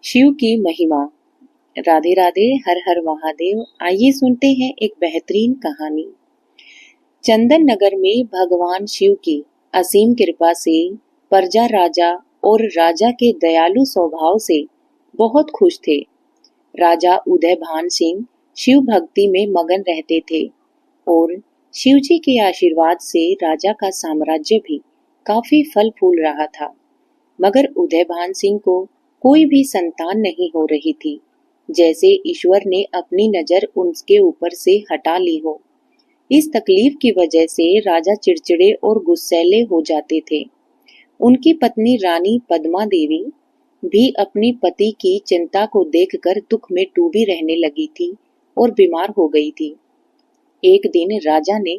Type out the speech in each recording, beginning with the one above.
शिव की महिमा। राधे राधे, हर हर महादेव। आइए सुनते हैं एक बेहतरीन कहानी। चंदन नगर में भगवान शिव की असीम कृपा से प्रजा राजा और राजा के दयालु स्वभाव से बहुत खुश थे। राजा उदयभान सिंह शिव भक्ति में मगन रहते थे और शिव जी के आशीर्वाद से राजा का साम्राज्य भी काफी फल फूल रहा था। मगर उदयभान सिंह को कोई भी संतान नहीं हो रही थी, जैसे ईश्वर ने अपनी नजर उनके ऊपर से हटा ली हो। इस तकलीफ की वजह से राजा चिड़चिड़े और गुस्सैले हो जाते थे। उनकी पत्नी रानी पद्मा देवी भी अपनी पति की चिंता को देखकर दुख में डूबी रहने लगी थी और बीमार हो गई थी। एक दिन राजा ने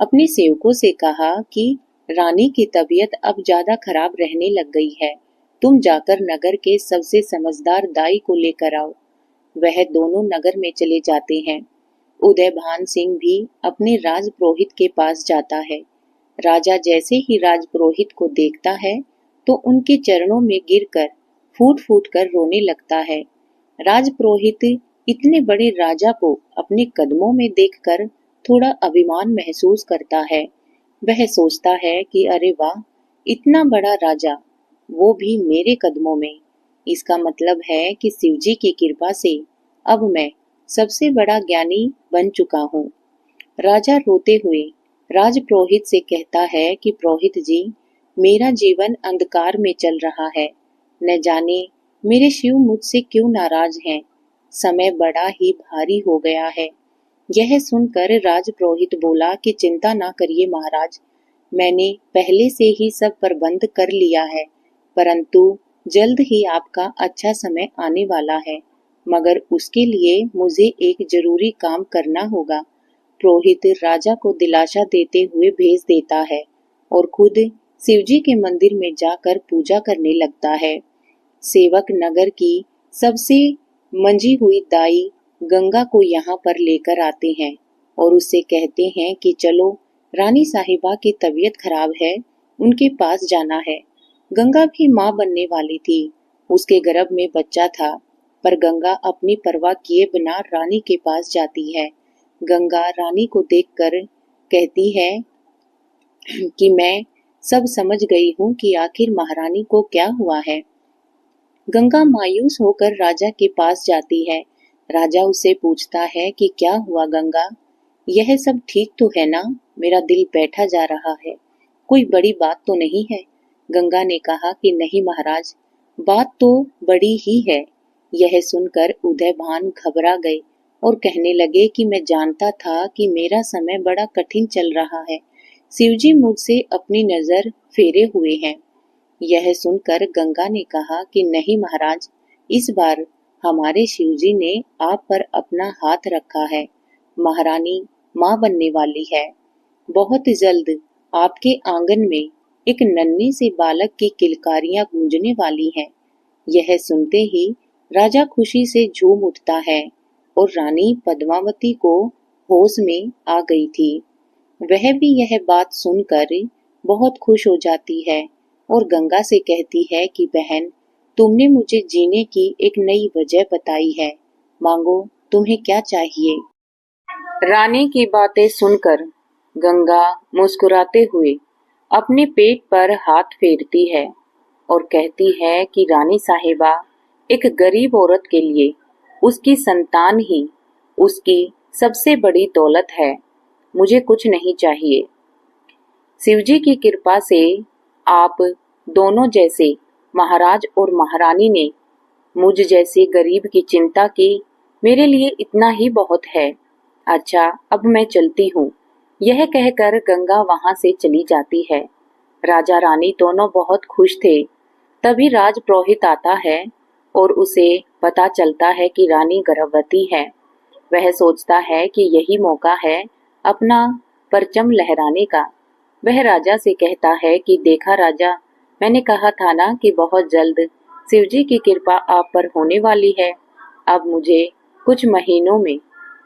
अपने सेवकों से कहा कि रानी की तबीयत अब ज्यादा खराब रहने लग गई है, तुम जाकर नगर के सबसे समझदार दाई को लेकर आओ। वह दोनों नगर में चले जाते हैं। उदयभान सिंह भी अपने राजपुरोहित के पास जाता है। राजा जैसे ही राजपुरोहित को देखता है तो उनके चरणों में गिरकर फूट फूट कर रोने लगता है। राजपुरोहित इतने बड़े राजा को अपने कदमों में देखकर थोड़ा अभिमान महसूस करता है। वह सोचता है कि अरे वाह, इतना बड़ा राजा, वो भी मेरे कदमों में। इसका मतलब है कि शिवजी की कृपा से अब मैं सबसे बड़ा ज्ञानी बन चुका हूँ। राजा रोते हुए राजपुरोहित से कहता है कि पुरोहित जी, मेरा जीवन अंधकार में चल रहा है। न जाने मेरे शिव मुझसे क्यों नाराज हैं। समय बड़ा ही भारी हो गया है। यह सुनकर राजपुरोहित बोला कि चिंता ना करिए महाराज, मैंने पहले से ही सब प्रबंध कर लिया है, परंतु जल्द ही आपका अच्छा समय आने वाला है, मगर उसके लिए मुझे एक जरूरी काम करना होगा। पुरोहित राजा को दिलासा देते हुए भेज देता है और खुद शिवजी के मंदिर में जाकर पूजा करने लगता है। सेवक नगर की सबसे मंजी हुई दाई गंगा को यहाँ पर लेकर आते हैं और उससे कहते हैं कि चलो, रानी साहिबा की तबीयत खराब है, उनके पास जाना है। गंगा भी माँ बनने वाली थी, उसके गर्भ में बच्चा था, पर गंगा अपनी परवाह किए बिना रानी के पास जाती है। गंगा रानी को देखकर कहती है कि मैं सब समझ गई हूँ कि आखिर महारानी को क्या हुआ है। गंगा मायूस होकर राजा के पास जाती है। राजा उससे पूछता है कि क्या हुआ गंगा, यह सब ठीक तो है ना? मेरा दिल बैठा जा रहा है, कोई बड़ी बात तो नहीं है? गंगा ने कहा कि नहीं महाराज, बात तो बड़ी ही है। यह सुनकर उदयभान घबरा गए और कहने लगे कि मैं जानता था कि मेरा समय बड़ा कठिन चल रहा है। शिवजी मुझसे अपनी नजर फेरे हुए हैं। यह सुनकर गंगा ने कहा कि नहीं महाराज, इस बार हमारे शिवजी ने आप पर अपना हाथ रखा है। महारानी माँ बनने वाली है। बहुत जल्द आपके आंगन में एक नन्हे से बालक की किलकारियां गूंजने वाली हैं। यह सुनते ही राजा खुशी से झूम उठता है और रानी पद्मावती को होश में आ गई थी। वह भी यह बात सुनकर बहुत खुश हो जाती है और गंगा से कहती है कि बहन, तुमने मुझे जीने की एक नई वजह बताई है, मांगो तुम्हें क्या चाहिए। रानी की बातें सुनकर गंगा मुस्कुराते हुए अपने पेट पर हाथ फेरती है और कहती है कि रानी साहिबा, एक गरीब औरत के लिए उसकी संतान ही उसकी सबसे बड़ी दौलत है। मुझे कुछ नहीं चाहिए। शिवजी की कृपा से आप दोनों जैसे महाराज और महारानी ने मुझ जैसे गरीब की चिंता की, मेरे लिए इतना ही बहुत है। अच्छा, अब मैं चलती हूँ। यह कहकर गंगा वहां से चली जाती है। राजा रानी दोनों बहुत खुश थे। तभी राजपुरोहित आता है और उसे पता चलता है कि रानी गर्भवती है। वह सोचता है कि यही मौका है अपना परचम लहराने का। वह राजा से कहता है कि देखा राजा, मैंने कहा था ना कि बहुत जल्द शिवजी की कृपा आप पर होने वाली है। अब मुझे कुछ महीनों में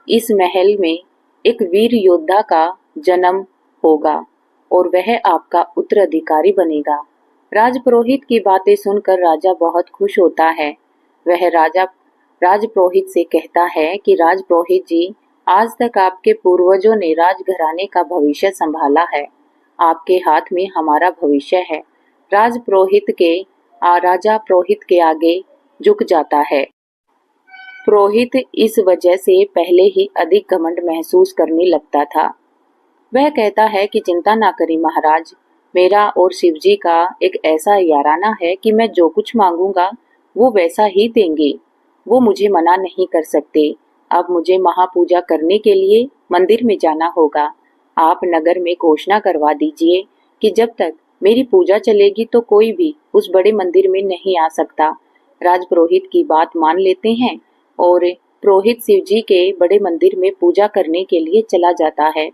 इस महल में एक वीर योद्धा का जन्म होगा और वह आपका उत्तराधिकारी बनेगा। राजपुरोहित की बातें सुनकर राजा बहुत खुश होता है। वह राजपुरोहित से कहता है कि राजपुरोहित जी, आज तक आपके पूर्वजों ने राजघराने का भविष्य संभाला है, आपके हाथ में हमारा भविष्य है। राजा पुरोहित के आगे झुक जाता है। पुरोहित इस वजह से पहले ही अधिक घमंड महसूस करने लगता था। वह कहता है कि चिंता ना करें महाराज, मेरा और शिवजी का एक ऐसा याराना है कि मैं जो कुछ मांगूंगा वो वैसा ही देंगे। वो मुझे मना नहीं कर सकते। अब मुझे महापूजा करने के लिए मंदिर में जाना होगा। आप नगर में घोषणा करवा दीजिए कि जब तक मेरी पूजा चलेगी तो कोई भी उस बड़े मंदिर में नहीं आ सकता। राजपुरोहित की बात मान लेते हैं और पुरोहित शिवजी के बड़े मंदिर में पूजा करने के लिए चला जाता है।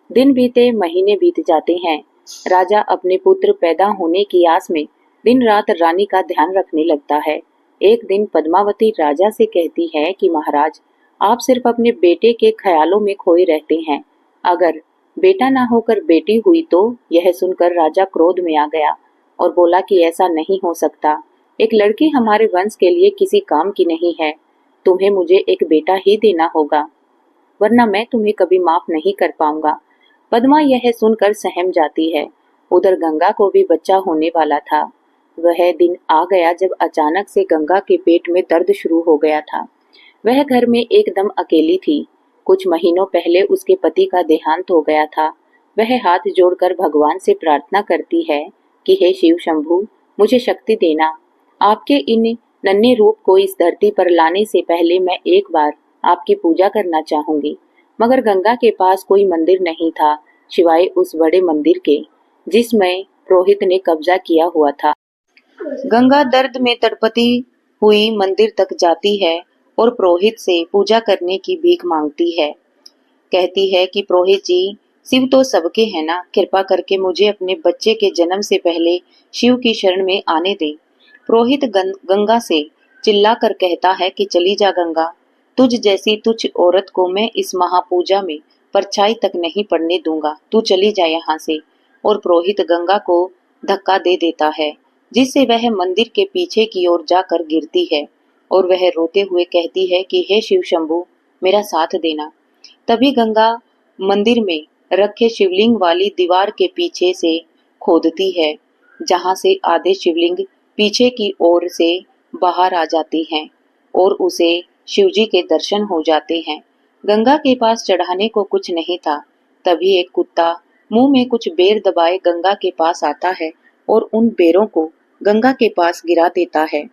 दिन बीते, महीने बीत जाते हैं। राजा अपने पुत्र पैदा होने की आस में दिन रात रानी का ध्यान रखने लगता है। एक दिन पद्मावती राजा से कहती है कि महाराज, आप सिर्फ अपने बेटे के ख्यालों में खोए रहते हैं। अगर बेटा ना होकर बेटी हुई तो? यह सुनकर राजा क्रोध में आ गया और बोला कि ऐसा नहीं हो सकता। एक लड़की हमारे वंश के लिए किसी काम की नहीं है। तुम्हें मुझे एक बेटा ही देना होगा, वरना मैं तुम्हें कभी माफ नहीं कर पाऊंगा। पद्मा यह सुनकर सहम जाती है। उधर गंगा को भी बच्चा होने वाला था। वह दिन आ गया जब अचानक से गंगा के पेट में दर्द शुरू हो गया था। वह घर में एकदम अकेली थी। कुछ महीनों पहले उसके पति का देहांत हो गया था। वह हाथ जोड़कर भगवान से प्रार्थना करती है कि हे शिव शंभू, मुझे शक्ति देना। आपके इन नन्हे रूप को इस धरती पर लाने से पहले मैं एक बार आपकी पूजा करना चाहूंगी। मगर गंगा के पास कोई मंदिर नहीं था सिवाय उस बड़े मंदिर के जिसमें पुरोहित ने कब्जा किया हुआ था। गंगा दर्द में तड़पती हुई मंदिर तक जाती है और पुरोहित से पूजा करने की भीख मांगती है। कहती है कि पुरोहित जी, शिव तो सबके हैं ना, कृपा करके मुझे अपने बच्चे के जन्म से पहले शिव की शरण में आने दे। पुरोहित गंगा से चिल्लाकर कहता है कि चली जा गंगा, तुझ जैसी तुच्छ औरत को मैं इस महापूजा में परछाई तक नहीं पड़ने दूंगा, तू चली जा यहाँ से। और पुरोहित गंगा को धक्का दे देता है जिससे वह मंदिर के पीछे की ओर जाकर गिरती है और वह रोते हुए कहती है कि हे शिव शंभू, मेरा साथ देना। तभी गंगा मंदिर में रखे शिवलिंग वाली दीवार के पीछे से खोदती है, जहां से आधे शिवलिंग पीछे की ओर से बाहर आ जाते हैं और उसे शिवजी के दर्शन हो जाते हैं। गंगा के पास चढ़ाने को कुछ नहीं था। तभी एक कुत्ता मुंह में कुछ बेर दबाए गंगा के पास आता है और उन बेरों को गंगा के पास गिरा देता है।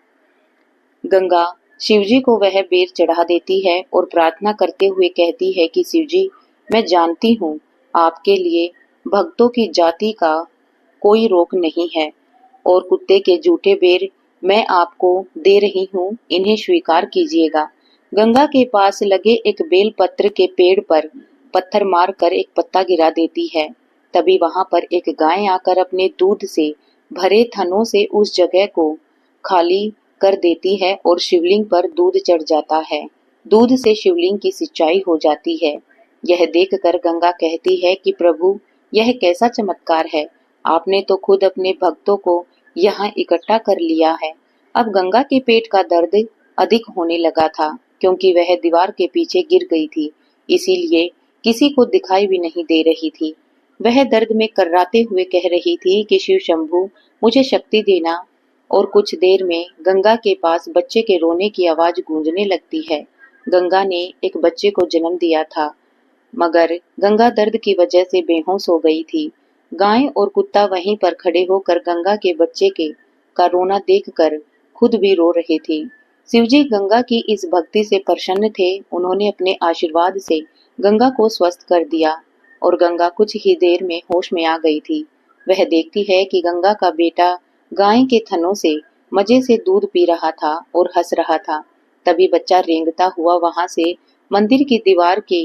गंगा शिवजी को वह बेर चढ़ा देती है और प्रार्थना करते हुए कहती है कि शिवजी, मैं जानती हूँ आपके लिए भक्तों की जाति का कोई रोक नहीं है और कुत्ते के झूठे बेर मैं आपको दे रही हूँ, इन्हें स्वीकार कीजिएगा। गंगा के पास लगे एक बेल पत्र के पेड़ पर पत्थर मारकर एक पत्ता गिरा देती है। तभी वहां पर एक गाय आकर अपने दूध से भरे थनों से उस जगह को खाली कर देती है और शिवलिंग पर दूध चढ़ जाता है। दूध से शिवलिंग की सिंचाई हो जाती है। यह देखकर गंगा कहती है कि प्रभु, यह कैसा चमत्कार है, आपने तो खुद अपने भक्तों को यहाँ इकट्ठा कर लिया है। अब गंगा के पेट का दर्द अधिक होने लगा था क्योंकि वह दीवार के पीछे गिर गई थी, इसीलिए किसी को दिखाई भी नहीं दे रही थी। वह दर्द में कर्राते हुए कह रही थी कि शिव शंभू, मुझे शक्ति देना। और कुछ देर में गंगा के पास बच्चे के रोने की आवाज गूंजने लगती है। गंगा ने एक बच्चे को जन्म दिया था, मगर गंगा दर्द की वजह से बेहोश हो गई थी। गाय और कुत्ता वहीं पर खड़े होकर गंगा के बच्चे के का रोना देखकर खुद भी रो रहे थे। शिवजी गंगा की इस भक्ति से प्रसन्न थे। उन्होंने अपने आशीर्वाद से गंगा को स्वस्थ कर दिया और गंगा कुछ ही देर में होश में आ गई थी। वह देखती है कि गंगा का बेटा गाय के थनों से मजे से दूध पी रहा था और हंस रहा था। तभी बच्चा रेंगता हुआ वहां से मंदिर की दीवार के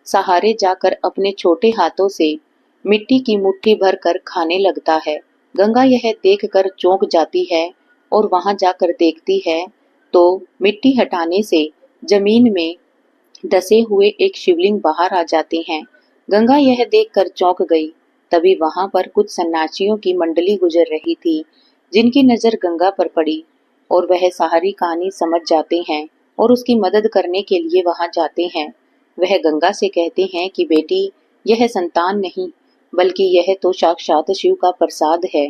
सहारे जाकर अपने छोटे हाथों से मिट्टी की मुट्ठी भर कर खाने लगता है। गंगा यह देखकर चौंक जाती है और वहां जाकर देखती है तो मिट्टी हटाने से जमीन में धसे हुए एक शिवलिंग बाहर आ जाते हैं। गंगा यह देखकर चौंक गई। तभी वहां पर कुछ सन्यासियों की मंडली गुजर रही थी, जिनकी नजर गंगा पर पड़ी। और वह सारी कहानी समझ जाते हैं और उसकी मदद करने के लिए वहां जाते हैं। वह गंगा से कहते हैं कि बेटी, यह संतान नहीं बल्कि यह तो साक्षात शिव का प्रसाद है,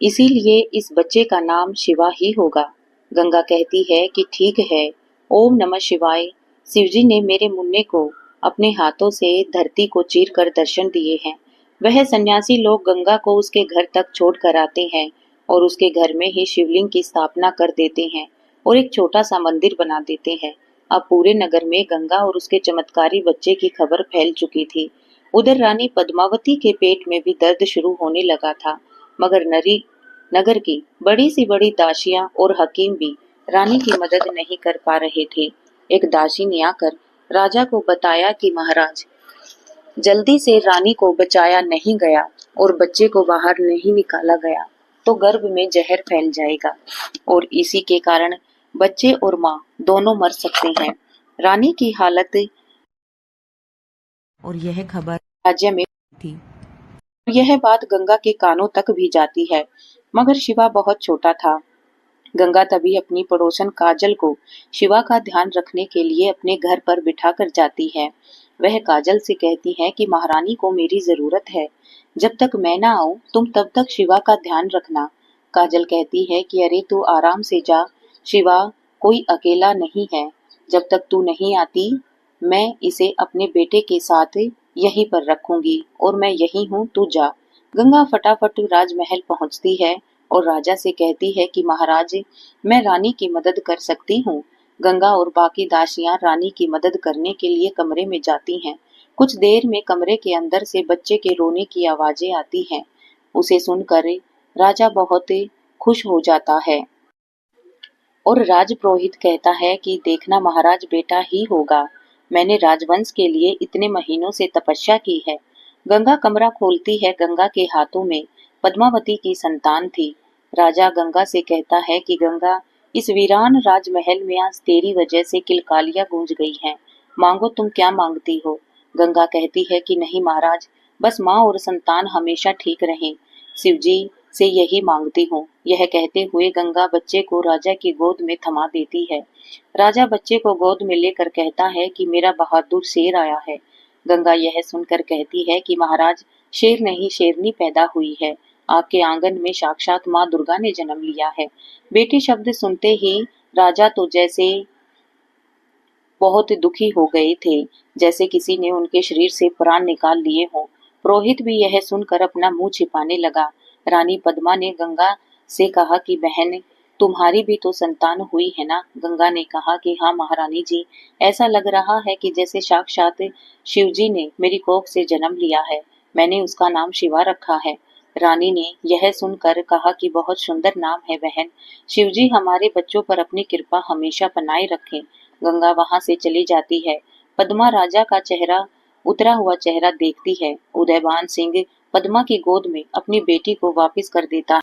इसीलिए इस बच्चे का नाम शिवा ही होगा। गंगा कहती है कि ठीक है, ओम नमः शिवाय। शिवजी ने मेरे मुन्ने को अपने हाथों से धरती को चीर कर दर्शन दिए हैं। वह सन्यासी लोग गंगा को उसके घर तक छोड़ कर आते हैं और उसके घर में ही शिवलिंग की स्थापना कर देते हैं और एक छोटा सा मंदिर बना देते हैं। अब पूरे नगर में गंगा और उसके चमत्कारी बच्चे की खबर फैल चुकी थी। उधर रानी पद्मावती के पेट में भी दर्द शुरू होने लगा था, मगर नगर की बड़ी सी बड़ी दासियां और हकीम भी रानी की मदद नहीं कर पा रहे थे। एक दासी ने आकर राजा को बताया कि महाराज, जल्दी से रानी को बचाया नहीं गया और बच्चे को बाहर नहीं निकाला गया तो गर्भ में जहर फैल जाएगा और इसी के कारण बच्चे और माँ दोनों मर सकते हैं। रानी की हालत और यह खबर राज्य में थी। यह बात गंगा के कानों तक भी जाती है, मगर शिवा बहुत छोटा था। गंगा तभी अपनी पड़ोसन काजल को शिवा का ध्यान रखने के लिए अपने घर पर बिठा कर जाती है। वह काजल से कहती है कि महारानी को मेरी जरूरत है, जब तक मैं ना आऊं तुम तब तक शिवा का ध्यान रखना। काजल कहती है कि अरे तू आराम से जा, शिवा कोई अकेला नहीं है, जब तक तू नहीं आती मैं इसे अपने बेटे के साथ यहीं पर रखूंगी और मैं यही हूँ, तू जा। गंगा फटाफट राजमहल पहुंचती है और राजा से कहती है कि महाराज, मैं रानी की मदद कर सकती हूँ। गंगा और बाकी दासियां रानी की मदद करने के लिए कमरे में जाती हैं। कुछ देर में कमरे के अंदर से बच्चे के रोने की आवाजें आती हैं। उसे सुनकर राजा बहुत खुश हो जाता है और राजपुरोहित कहता है कि देखना महाराज, बेटा ही होगा। मैंने राजवंश के लिए इतने महीनों से तपस्या की है। गंगा कमरा खोलती है। गंगा के हाथों में पद्मावती की संतान थी। राजा गंगा से कहता है कि गंगा, इस वीरान राजमहल में आज तेरी वजह से किलकालियां गूंज गई हैं। मांगो, तुम क्या मांगती हो? गंगा कहती है कि नहीं महाराज, बस माँ और संतान हमेशा ठीक रहें, शिवजी से यही मांगती हूँ। यह कहते हुए गंगा बच्चे को राजा की गोद में थमा देती है। राजा बच्चे को गोद में लेकर कहता है कि मेरा बहादुर शेर आया है। गंगा यह सुनकर कहती है कि महाराज, शेर नहीं शेरनी पैदा हुई है। आपके आंगन में साक्षात माँ दुर्गा ने जन्म लिया है। बेटी शब्द सुनते ही राजा तो जैसे बहुत दुखी हो गए थे, जैसे किसी ने उनके शरीर से प्राण निकाल लिए हों। पुरोहित भी यह सुनकर अपना मुंह छिपाने लगा। रानी पद्मा ने गंगा से कहा कि बहन, तुम्हारी भी तो संतान हुई है ना? गंगा ने कहा कि हाँ महारानी जी, ऐसा लग रहा है कि जैसे साक्षात शिवजी ने मेरी कोख से जन्म लिया है। मैंने उसका नाम शिवा रखा है। रानी ने यह सुनकर कहा कि बहुत सुंदर नाम है बहन, शिवजी हमारे बच्चों पर अपनी कृपा हमेशा बनाए रखें। गंगा वहां से चली जाती है। पद्मा राजा का उतरा हुआ चेहरा देखती है। उदयभान सिंह पद्मा की गोद में अपनी बेटी को वापस कर देता है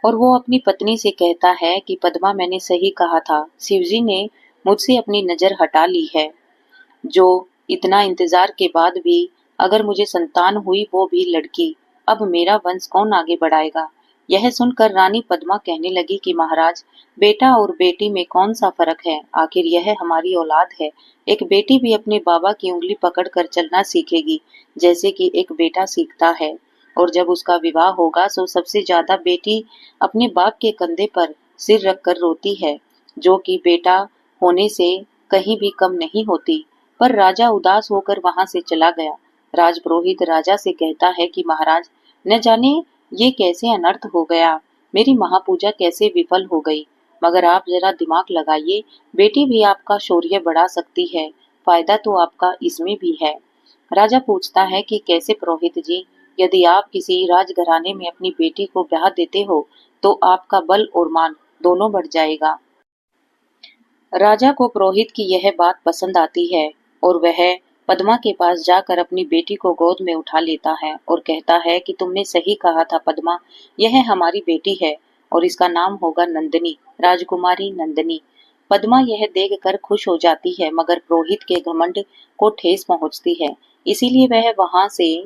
और वो अपनी पत्नी से कहता है कि पद्मा, मैंने सही कहा था, शिवजी ने मुझसे अपनी नजर हटा ली है। जो इतना इंतजार के बाद भी अगर मुझे संतान हुई, वो भी लड़की, अब मेरा वंश कौन आगे बढ़ाएगा? यह सुनकर रानी पद्मा कहने लगी कि महाराज, बेटा और बेटी में कौन सा फर्क है? आखिर यह हमारी औलाद है। एक बेटी भी अपने बाबा की उंगली पकड़कर चलना सीखेगी, जैसे कि एक बेटा सीखता है। और जब उसका विवाह होगा तो सबसे ज्यादा बेटी अपने बाप के कंधे पर सिर रखकर रोती है, जो कि बेटा होने से कहीं भी कम नहीं होती। पर राजा उदास होकर वहां से चला गया। राजपुरोहित राजा से कहता है कि महाराज, न जाने ये कैसे अनर्थ हो गया, मेरी महापूजा कैसे विफल हो गई। मगर आप जरा दिमाग लगाइए, बेटी भी आपका शौर्य बढ़ा सकती है, फायदा तो आपका इसमें भी है। राजा पूछता है कि कैसे पुरोहित जी? यदि आप किसी राजघराने में अपनी बेटी को ब्याह देते हो तो आपका बल और मान दोनों बढ़ जाएगा। राजा को पुरोहित की यह बात पसंद आती है और वह पद्मा के पास जाकर अपनी बेटी को गोद में उठा लेता है और कहता है कि तुमने सही कहा था पद्मा, यह हमारी बेटी है और इसका नाम होगा नंदिनी, राजकुमारी नंदिनी। पद्मा यह देखकर खुश हो जाती है, मगर पुरोहित के घमंड को ठेस पहुंचती है, इसीलिए वह वहां से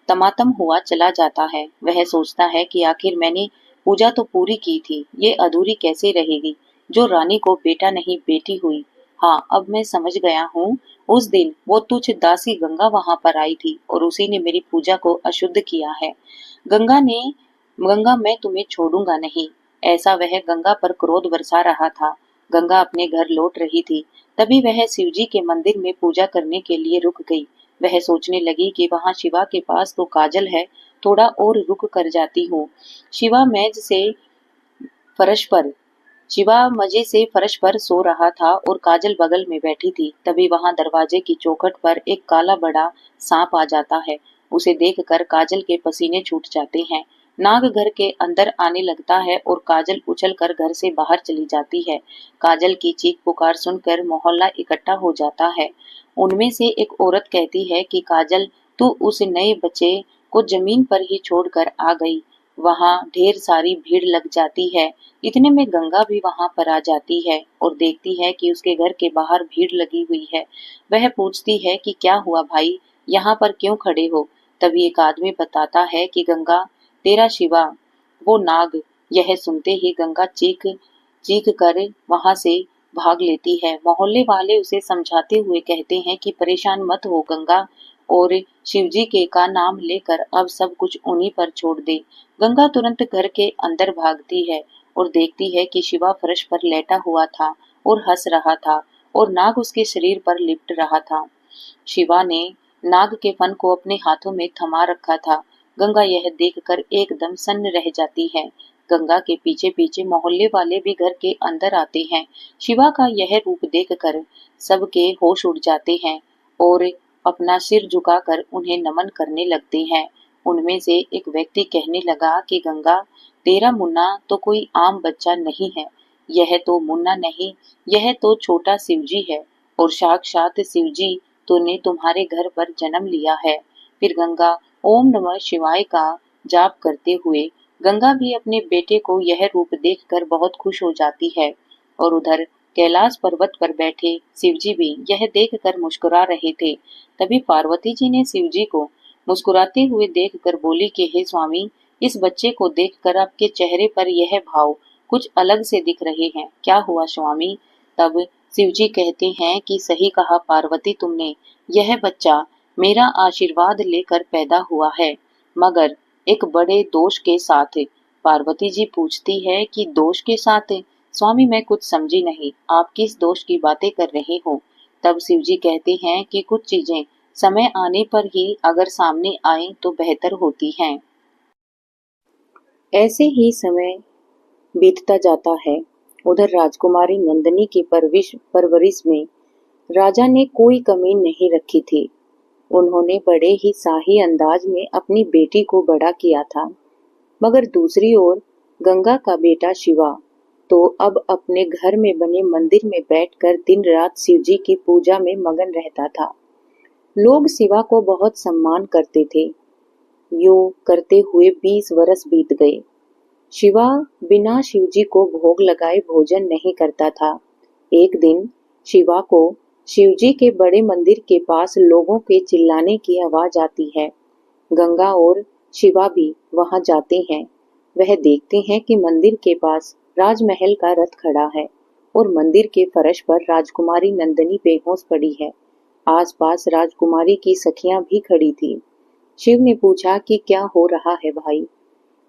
तमातम हुआ चला जाता है। वह सोचता है कि आखिर मैंने पूजा तो पूरी की थी, ये अधूरी कैसे रहेगी? जो रानी को बेटा नहीं बेटी हुई। हाँ, अब मैं समझ गया हूँ। उस दिन वो तुच्छ दासी गंगा वहां पर आई थी और उसी ने मेरी पूजा को अशुद्ध किया है। गंगा, मैं तुम्हें छोड़ूंगा नहीं। ऐसा वह गंगा पर क्रोध बरसा रहा था। गंगा अपने घर लौट रही थी। तभी वह शिवजी के मंदिर में पूजा करने के लिए रुक गई। वह सोचने लगी कि वहां शिवा के पास तो काजल है, थोड़ा और रुक कर जाती हूँ। शिवा मेज से फर्श पर शिवा मजे से फर्श पर सो रहा था और काजल बगल में बैठी थी। तभी वहां दरवाजे की चौखट पर एक काला बड़ा सांप आ जाता है। उसे देखकर काजल के पसीने छूट जाते हैं। नाग घर के अंदर आने लगता है और काजल उछलकर घर से बाहर चली जाती है। काजल की चीख पुकार सुनकर मोहल्ला इकट्ठा हो जाता है। उनमें से एक औरत कहती है कि काजल, तू उस नए बच्चे को जमीन पर ही छोड़कर आ गई। वहां ढेर सारी भीड़ लग जाती है। इतने में गंगा भी वहां पर आ जाती है और देखती है कि उसके घर के बाहर भीड़ लगी हुई है। वह पूछती है कि क्या हुआ भाई, यहाँ पर क्यों खड़े हो? तभी एक आदमी बताता है कि गंगा, तेरा शिवा वो नाग। यह सुनते ही गंगा चीख चीख कर वहां से भाग लेती है। मोहल्ले वाले उसे समझाते हुए कहते हैं कि परेशान मत हो गंगा, और शिवजी के का नाम लेकर अब सब कुछ उन्हीं पर छोड़ दे। गंगा तुरंत घर के अंदर भागती है और देखती है कि शिवा फर्श पर लेटा हुआ था और हंस रहा था और नाग उसके शरीर पर लिपट रहा था। शिवा ने नाग के फन को अपने हाथों में थमा रखा था। गंगा यह देखकर एकदम सन्न रह जाती है। गंगा के पीछे पीछे मोहल्ले वाले भी घर के अंदर आते हैं। शिवा का यह रूप देखकर सबके होश उड़ जाते हैं और अपना सिर झुकाकर उन्हें नमन करने लगते हैं। उनमें से एक व्यक्ति कहने लगा कि गंगा, तेरा मुन्ना तो कोई आम बच्चा नहीं है। यह तो मुन्ना नहीं, यह तो छोटा शिवजी है और साक्षात शिवजी तूने तुम्हारे घर पर जन्म लिया है। फिर गंगा ओम नमः शिवाय का जाप करते हुए गंगा भी अपने बेटे को यह रूप देखकर बहुत खुश हो जाती है। और उधर कैलाश पर्वत पर बैठे शिवजी भी यह देखकर मुस्कुरा रहे थे। तभी पार्वती जी ने शिवजी को मुस्कुराते हुए देखकर बोली कि हे स्वामी, इस बच्चे को देखकर आपके चेहरे पर यह भाव कुछ अलग से दिख रहे हैं, क्या हुआ स्वामी? तब शिवजी कहते हैं कि सही कहा पार्वती तुमने, यह बच्चा मेरा आशीर्वाद लेकर पैदा हुआ है, मगर एक बड़े दोष के साथ। पार्वती जी पूछती है कि दोष के साथ? स्वामी मैं कुछ समझी नहीं, आप किस दोष की बातें कर रहे हो? तब शिवजी कहते हैं कि कुछ चीजें समय आने पर ही अगर सामने आए तो बेहतर होती हैं। ऐसे ही समय बीतता जाता है। उधर राजकुमारी नंदिनी की परवरिश में राजा ने कोई कमी नहीं रखी थी। उन्होंने बड़े ही शाही अंदाज में अपनी बेटी को बड़ा किया था। मगर दूसरी ओर गंगा का बेटा शिवा तो अब अपने घर में बने मंदिर में बैठकर दिन रात शिवजी की पूजा में मगन रहता था। लोग शिवा को बहुत सम्मान करते थे। यूं करते हुए 20 वर्ष बीत गए। शिवा बिना शिवजी को भोग लगाए भोजन नहीं करता था। एक दिन शिवा को शिवजी के बड़े मंदिर के पास लोगों के चिल्लाने की आवाज आती है। गंगा और शिवा भी वहां जाते हैं। वह देखते हैं कि मंदिर के पास राजमहल का रथ खड़ा है और मंदिर के फर्श पर राजकुमारी नंदिनी बेहोश पड़ी है। आसपास राजकुमारी की सखियां भी खड़ी थी। शिव ने पूछा कि क्या हो रहा है भाई?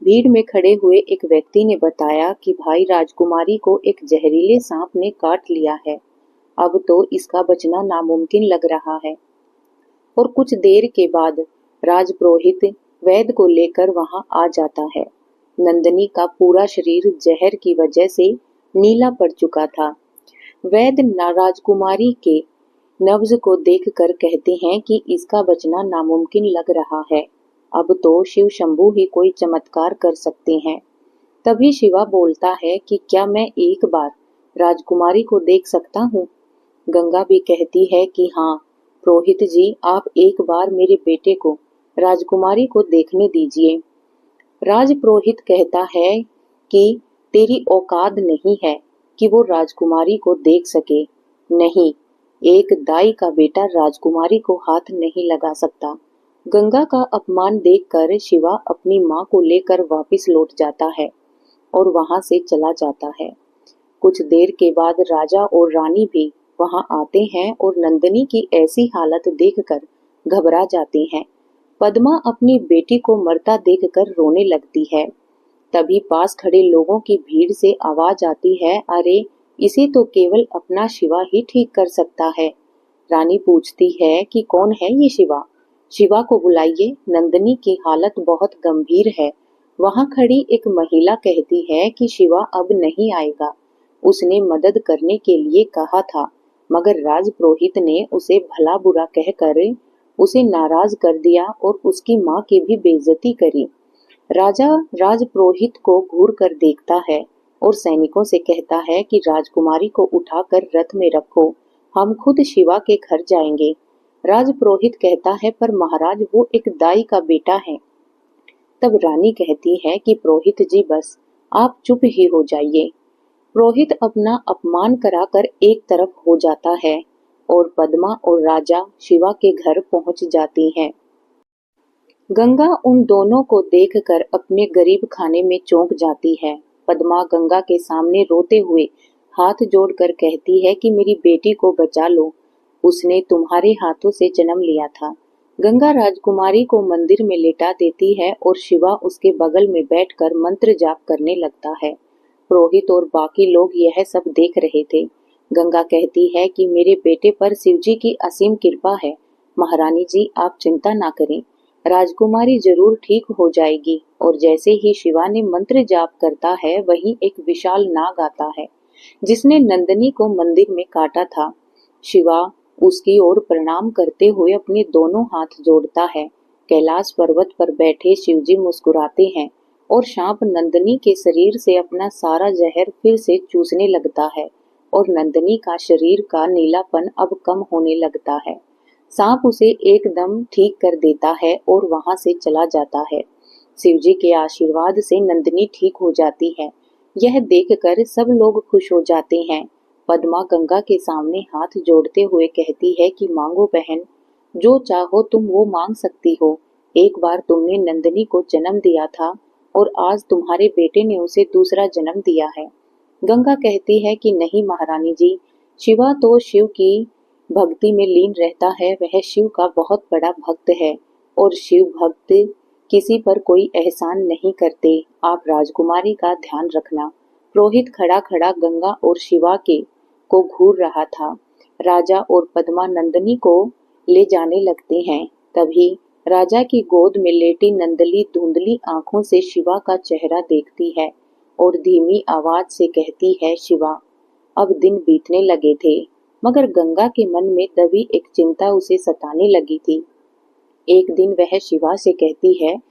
भीड़ में खड़े हुए एक व्यक्ति ने बताया कि भाई, राजकुमारी को एक जहरीले सांप ने काट लिया है। अब तो इसका बचना नामुमकिन लग रहा है। और कुछ देर के बाद राजपुरोहित वैद्य को लेकर वहां आ जाता है। नंदिनी का पूरा शरीर जहर की वजह से नीला पड़ चुका था। वैद्य राजकुमारी के नब्ज को देखकर कहते हैं कि इसका बचना नामुमकिन लग रहा है। अब तो शिव शंभू ही कोई चमत्कार कर सकते हैं। तभी शिवा बोलता है कि क्या मैं एक बार राजकुमारी को देख सकता हूँ? गंगा भी कहती है कि हाँ पुरोहित जी, आप एक बार मेरे बेटे को राजकुमारी को देखने दीजिए। राजपुरोहित कहता है कि तेरी औकात नहीं है कि वो राजकुमारी को देख सके। नहीं, एक दाई का बेटा राजकुमारी को हाथ नहीं लगा सकता। गंगा का अपमान देखकर शिवा अपनी माँ को लेकर वापस लौट जाता है। और वहां से चला जाता है। कुछ देर के बाद राजा और रानी भी वहां आते हैं और नंदिनी की ऐसी हालत देखकर घबरा जाती हैं। पद्मा अपनी बेटी को मरता देखकर रोने लगती है। तभी पास खड़े लोगों की भीड़ से आवाज आती है, अरे इसे तो केवल अपना शिवा ही ठीक कर सकता है। रानी पूछती है कि कौन है ये शिवा? शिवा को बुलाइए, नंदिनी की हालत बहुत गंभीर है। वहां खड़ी एक महिला कहती है कि शिवा अब नहीं आएगा, उसने मदद करने के लिए कहा था, मगर राजपुरोहित ने उसे भला बुरा कहकर उसे नाराज कर दिया और उसकी माँ की भी बेइज्जती करी। राजा राजपुरोहित को घूर कर देखता है और सैनिकों से कहता है कि राजकुमारी को उठाकर रथ में रखो, हम खुद शिवा के घर जाएंगे। राजपुरोहित कहता है, पर महाराज वो एक दाई का बेटा है। तब रानी कहती है कि पुरोहित जी बस आप चुप ही हो जाइए। पुरोहित अपना अपमान कराकर एक तरफ हो जाता है और पद्मा और राजा शिवा के घर पहुंच जाती हैं। गंगा उन दोनों को देखकर अपने गरीब खाने में चौंक जाती है। पद्मा गंगा के सामने रोते हुए हाथ जोड़कर कहती है कि मेरी बेटी को बचा लो, उसने तुम्हारे हाथों से जन्म लिया था। गंगा राजकुमारी को मंदिर में लेटा देती है और शिवा उसके बगल में बैठकर मंत्र जाप करने लगता है। पुरोहित और बाकी लोग यह सब देख रहे थे। गंगा कहती है कि मेरे बेटे पर शिवजी की असीम कृपा है। महारानी जी आप चिंता ना करें, राजकुमारी जरूर ठीक हो जाएगी। और जैसे ही शिवा ने मंत्र जाप करता है, वहीं एक विशाल नाग आता है जिसने नंदिनी को मंदिर में काटा था। शिवा उसकी ओर प्रणाम करते हुए अपने दोनों हाथ जोड़ता है। कैलाश पर्वत पर बैठे शिवजी मुस्कुराते हैं और सांप नंदिनी के शरीर से अपना सारा जहर फिर से चूसने लगता है और नंदिनी का शरीर का नीलापन अब कम होने लगता है। सांप उसे एकदम ठीक कर देता है और वहां से चला जाता है। शिवजी के आशीर्वाद से नंदिनी ठीक हो जाती है। यह देखकर सब लोग खुश हो जाते हैं। पद्मा गंगा के सामने हाथ जोड़ते हुए कहती है कि मांगो बहन, जो चाहो तुम वो मांग सकती हो। एक बार तुमने नंदिनी को जन्म दिया था और आज तुम्हारे बेटे ने उसे दूसरा जन्म दिया है। गंगा कहती है कि नहीं महारानी जी, शिवा तो शिव की भक्ति में लीन रहता है, वह शिव का बहुत बड़ा भक्त है और शिव भक्त किसी पर कोई एहसान नहीं करते। आप राजकुमारी का ध्यान रखना। पुरोहित खड़ा खड़ा गंगा और शिवा के को घूर रहा था। राजा और पद्मा नंदिनी को ले जाने लगते हैं। तभी राजा की गोद में लेटी नंदली धुंधली आंखों से शिवा का चेहरा देखती है और धीमी आवाज से कहती है, शिवा अब दिन बीतने लगे थे। मगर गंगा के मन में तभी एक चिंता उसे सताने लगी थी। एक दिन वह शिवा से कहती है,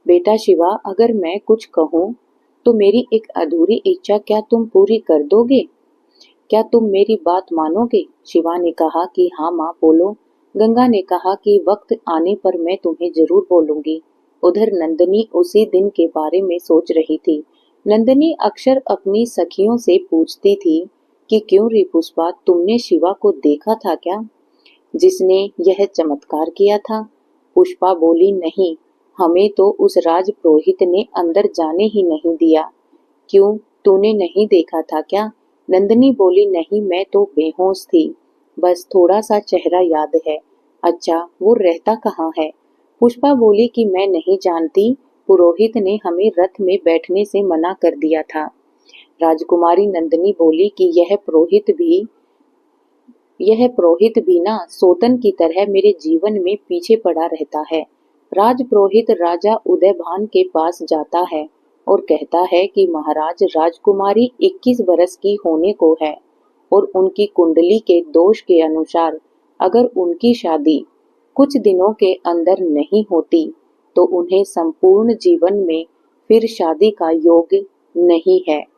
बेटा शिवा, अगर मैं कुछ कहूँ तो मेरी एक अधूरी इच्छा क्या तुम पूरी कर दोगे? क्या तुम मेरी बात मानोगे? शिवा ने कहा कि हाँ माँ बोलो। गंगा ने कहा कि वक्त आने पर मैं तुम्हें जरूर बोलूंगी। उधर नंदिनी उसी दिन के बारे में सोच रही थी। नंदिनी अक्सर अपनी सखियों से पूछती थी कि क्यों रे पुष्पा, तुमने शिवा को देखा था क्या, जिसने यह चमत्कार किया था? पुष्पा बोली, नहीं, हमें तो उस राजपुरोहित ने अंदर जाने ही नहीं दिया। क्यों, तूने नहीं देखा था क्या? नंदिनी बोली, नहीं, मैं तो बेहोश थी, बस थोड़ा सा चेहरा याद है। अच्छा, वो रहता कहाँ है? पुष्पा बोली कि मैं नहीं जानती, पुरोहित ने हमें रथ में बैठने से मना कर दिया था। राजकुमारी नंदिनी बोली कि यह पुरोहित भी ना सोतन की तरह मेरे जीवन में पीछे पड़ा रहता है। राजपुरोहित राजा उदयभान के पास जाता है और कहता है कि महाराज, राजकुमारी 21 बरस की होने को है और उनकी कुंडली के दोष के अनुसार अगर उनकी शादी कुछ दिनों के अंदर नहीं होती तो उन्हें संपूर्ण जीवन में फिर शादी का योग नहीं है।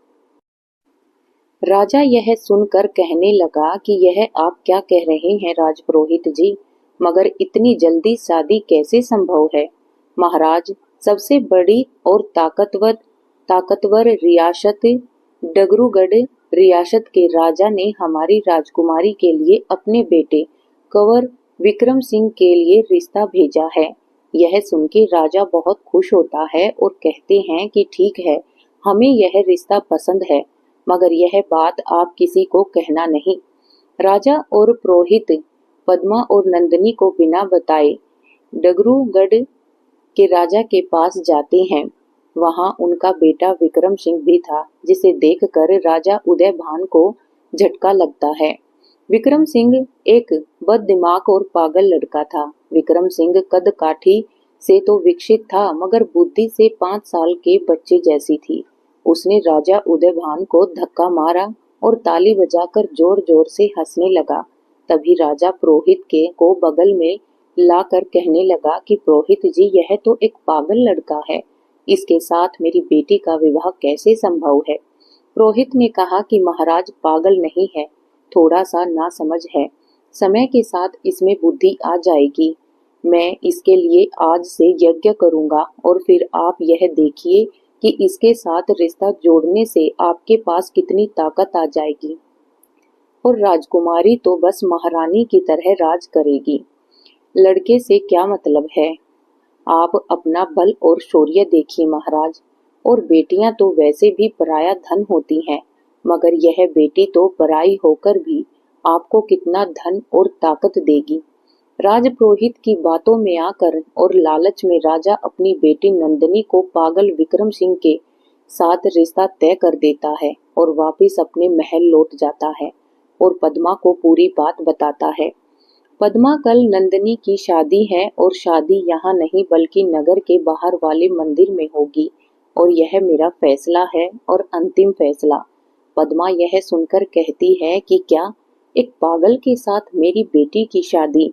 राजा यह सुनकर कहने लगा कि यह आप क्या कह रहे हैं राजपुरोहित जी, मगर इतनी जल्दी शादी कैसे संभव है? महाराज, सबसे बड़ी और ताकतवर रियासत डगरूगढ़ रियासत के राजा ने हमारी राजकुमारी के लिए अपने बेटे कंवर विक्रम सिंह के लिए रिश्ता भेजा है। यह सुनकर राजा बहुत खुश होता है और कहते हैं कि ठीक है, हमें यह रिश्ता पसंद है, मगर यह बात आप किसी को कहना नहीं। राजा और पुरोहित पद्मा और नंदिनी को बिना बताए डगरूगढ़ के राजा के पास जाते हैं। वहां उनका बेटा विक्रम सिंह भी था, जिसे देखकर राजा उदयभान को झटका लगता है। विक्रम सिंह एक बददिमाग और पागल लड़का था। विक्रम सिंह कद काठी से तो विकसित था, मगर बुद्धि से 5 साल के बच्चे जैसी थी। उसने राजा उदयभान को धक्का मारा और ताली बजाकर जोर जोर से हंसने लगा। तभी राजा पुरोहित के को बगल में लाकर कहने लगा कि पुरोहित जी, यह तो एक पागल लड़का है, इसके साथ मेरी बेटी का विवाह कैसे संभव है। पुरोहित ने कहा कि महाराज, पागल नहीं है, थोड़ा सा नासमझ है। समय के साथ इसमें बुद्धि आ जाएगी। मैं इसके लिए आज से यज्ञ करूंगा और फिर आप यह देखिए कि इसके साथ रिश्ता जोड़ने से आपके पास कितनी ताकत आ जाएगी और राजकुमारी तो बस महारानी की तरह राज करेगी। लड़के से क्या मतलब है, आप अपना बल और शौर्य देखिए महाराज। और बेटियां तो वैसे भी पराया धन होती हैं, मगर यह बेटी तो पराई होकर भी आपको कितना धन और ताकत देगी। राजपुरोहित की बातों में आकर और लालच में राजा अपनी बेटी नंदिनी को पागल विक्रम सिंह के साथ रिश्ता तय कर देता है और वापस अपने महल लौट जाता है और पद्मा को पूरी बात बताता है। पद्मा, कल नंदिनी की शादी है और शादी यहाँ नहीं बल्कि नगर के बाहर वाले मंदिर में होगी और यह मेरा फैसला है और अंतिम फैसला। पद्मा यह सुनकर कहती है कि क्या एक पागल के साथ मेरी बेटी की शादी?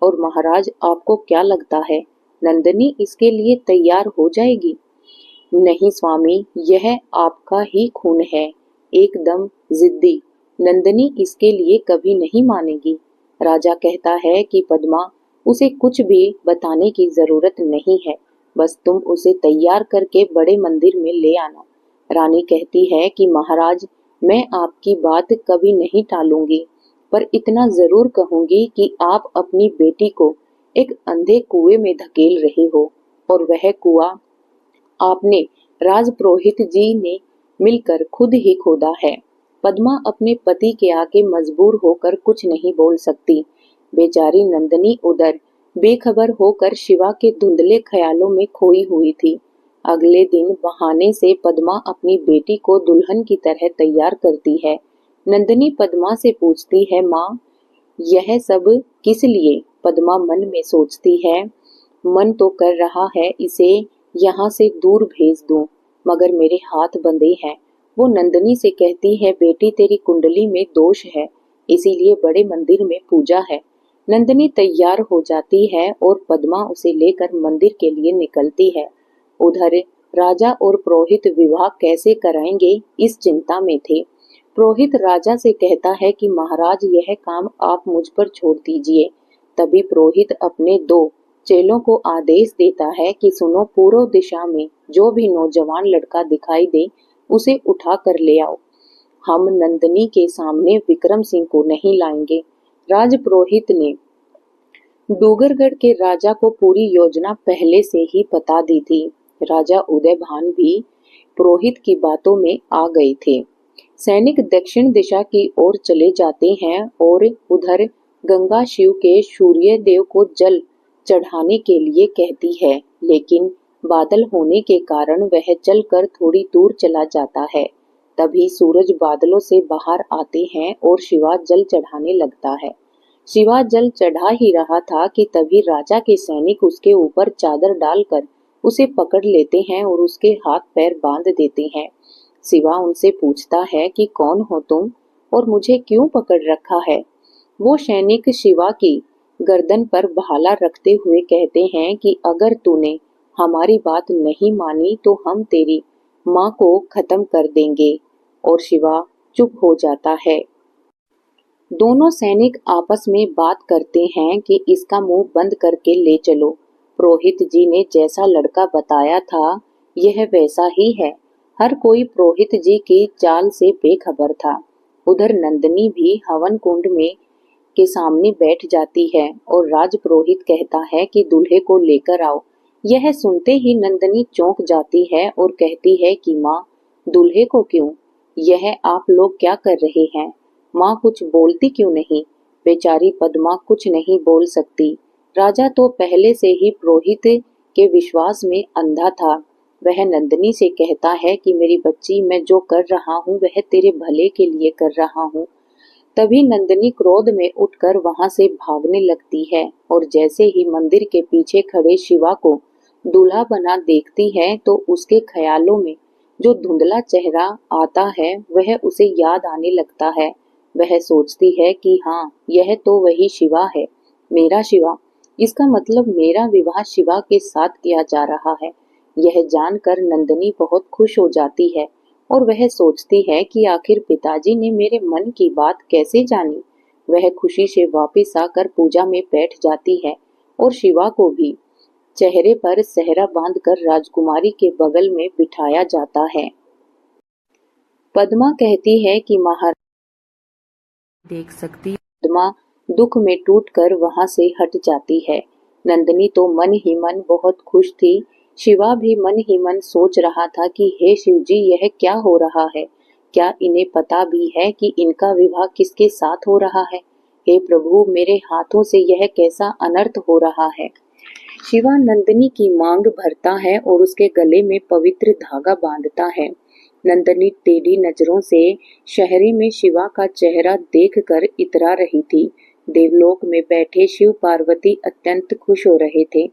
और महाराज, आपको क्या लगता है नंदिनी इसके लिए तैयार हो जाएगी? नहीं स्वामी, यह आपका ही खून है, एकदम जिद्दी। नंदिनी इसके लिए कभी नहीं मानेगी। राजा कहता है कि पद्मा, उसे कुछ भी बताने की जरूरत नहीं है, बस तुम उसे तैयार करके बड़े मंदिर में ले आना। रानी कहती है कि महाराज, मैं आपकी बात कभी नहीं टालूंगी, पर इतना जरूर कहूंगी कि आप अपनी बेटी को एक अंधे कुएं में धकेल रहे हो और वह कुआं आपने राजपुरोहित जी ने मिलकर खुद ही खोदा है। पद्मा अपने पति के आगे मजबूर होकर कुछ नहीं बोल सकती। बेचारी नंदिनी उधर बेखबर होकर शिवा के धुंधले ख्यालों में खोई हुई थी। अगले दिन बहाने से पद्मा अपनी बेटी को दुल्हन की तरह तैयार करती है। नंदिनी पद्मा से पूछती है, माँ, यह सब किस लिए? पद्मा मन में सोचती है, मन तो कर रहा है इसे यहाँ से दूर भेज दूं, मगर मेरे हाथ बंधे हैं। वो नंदिनी से कहती है, बेटी, तेरी कुंडली में दोष है, इसीलिए बड़े मंदिर में पूजा है। नंदिनी तैयार हो जाती है और पद्मा उसे लेकर मंदिर के लिए निकलती है। उधर राजा और पुरोहित विवाह कैसे कराएंगे इस चिंता में थे। पुरोहित राजा से कहता है कि महाराज, यह काम आप मुझ पर छोड़ दीजिए। तभी पुरोहित अपने 2 चेलों को आदेश देता है कि सुनो, पूर्व दिशा में जो भी नौजवान लड़का दिखाई दे उसे उठा कर ले आओ। हम नंदिनी के सामने विक्रम सिंह को नहीं लाएंगे। राजपुरोहित ने डूगरगढ़ के राजा को पूरी योजना पहले से ही बता दी थी। राजा उदयभान भी पुरोहित की बातों में आ गए थे। सैनिक दक्षिण दिशा की ओर चले जाते हैं और उधर गंगा शिव के सूर्य देव को जल चढ़ाने के लिए कहती है, लेकिन बादल होने के कारण वह चलकर थोड़ी दूर चला जाता है। तभी सूरज बादलों से बाहर आते हैं और शिवा जल चढ़ाने लगता है। शिवा जल चढ़ा ही रहा था कि तभी राजा के सैनिक उसके ऊपर चादर डालकर उसे पकड़ लेते हैं और उसके हाथ पैर बांध देते हैं। शिवा उनसे पूछता है कि कौन हो तुम और मुझे क्यों पकड़ रखा है। वो सैनिक शिवा की गर्दन पर भाला रखते हुए कहते हैं कि अगर तूने हमारी बात नहीं मानी तो हम तेरी माँ को खत्म कर देंगे। और शिवा चुप हो जाता है। दोनों सैनिक आपस में बात करते हैं कि इसका मुंह बंद करके ले चलो। पुरोहित जी ने जैसा लड़का बताया था यह वैसा ही है। हर कोई पुरोहित जी की चाल से बेखबर था। उधर नंदिनी भी हवन कुंड में के सामने बैठ जाती है और राजपुरोहित कहता है कि दूल्हे को लेकर आओ। यह सुनते ही नंदिनी चौंक जाती है और कहती है कि माँ, दूल्हे को क्यों? यह आप लोग क्या कर रहे हैं? माँ कुछ बोलती क्यों नहीं? बेचारी पद्मा कुछ नहीं बोल सकती। राजा तो पहले से ही पुरोहित के विश्वास में अंधा था। वह नंदिनी से कहता है कि मेरी बच्ची, मैं जो कर रहा हूँ वह तेरे भले के लिए कर रहा हूँ। तभी नंदिनी क्रोध में उठकर वहां से भागने लगती है और जैसे ही मंदिर के पीछे खड़े शिवा को दूल्हा बना देखती है तो उसके ख्यालों में जो धुंधला चेहरा आता है वह उसे याद आने लगता है। वह सोचती है कि हाँ, यह तो वही शिवा है, मेरा शिवा। इसका मतलब मेरा विवाह शिवा के साथ किया जा रहा है। यह जानकर नंदिनी बहुत खुश हो जाती है और वह सोचती है कि आखिर पिताजी ने मेरे मन की बात कैसे जानी। वह खुशी से वापस आकर पूजा में बैठ जाती है और शिवा को भी चेहरे पर सेहरा बांधकर राजकुमारी के बगल में बिठाया जाता है। पद्मा कहती है कि महाराज देख सकती। पद्मा दुख में टूटकर वहां से हट जाती है। नंदिनी तो मन ही मन बहुत खुश थी। शिवा भी मन ही मन सोच रहा था कि हे शिवजी, यह क्या हो रहा है? क्या इन्हें पता भी है कि इनका विवाह किसके साथ हो रहा है? हे प्रभु, मेरे हाथों से यह कैसा अनर्थ हो रहा है? शिवा नंदिनी की मांग भरता है और उसके गले में पवित्र धागा बांधता है। नंदिनी टेढ़ी नजरों से शहरी में शिवा का चेहरा देखकर इतरा रही थी। देवलोक में बैठे शिव पार्वती अत्यंत खुश हो रहे थे।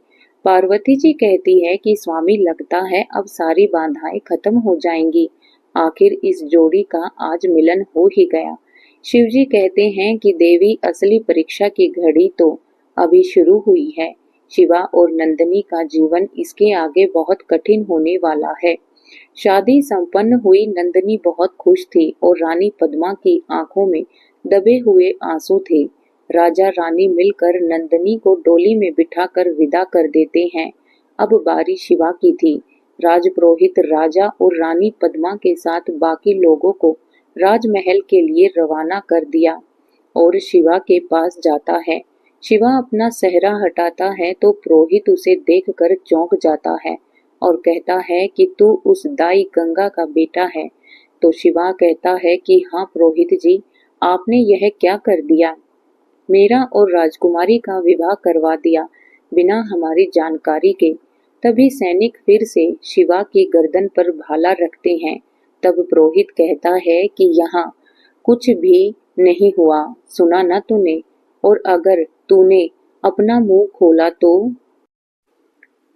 पार्वती जी कहती है कि स्वामी, लगता है अब सारी बाधाएं खत्म हो जाएंगी। आखिर इस जोड़ी का आज मिलन हो ही गया। शिवजी कहते हैं कि देवी, असली परीक्षा की घड़ी तो अभी शुरू हुई है। शिवा और नंदिनी का जीवन इसके आगे बहुत कठिन होने वाला है। शादी संपन्न हुई। नंदिनी बहुत खुश थी और रानी पद्मा की आंखों में दबे हुए आंसू थे। राजा रानी मिलकर नंदिनी को डोली में बिठाकर विदा कर देते हैं। अब बारी शिवा की थी। राजपुरोहित राजा और रानी पद्मा के साथ बाकी लोगों को राजमहल के लिए रवाना कर दिया और शिवा के पास जाता है। शिवा अपना सेहरा हटाता है तो पुरोहित उसे देखकर चौंक जाता है और कहता है कि तू उस दाई गंगा का बेटा है। तो शिवा कहता है कि हाँ पुरोहित जी, आपने यह क्या कर दिया? मेरा और राजकुमारी का विवाह करवा दिया बिना हमारी जानकारी के। तभी सैनिक फिर से शिवा की गर्दन पर भाला रखते हैं। तब पुरोहित कहता है कि यहाँ कुछ भी नहीं हुआ, सुना ना तूने? और अगर तूने अपना मुंह खोला तो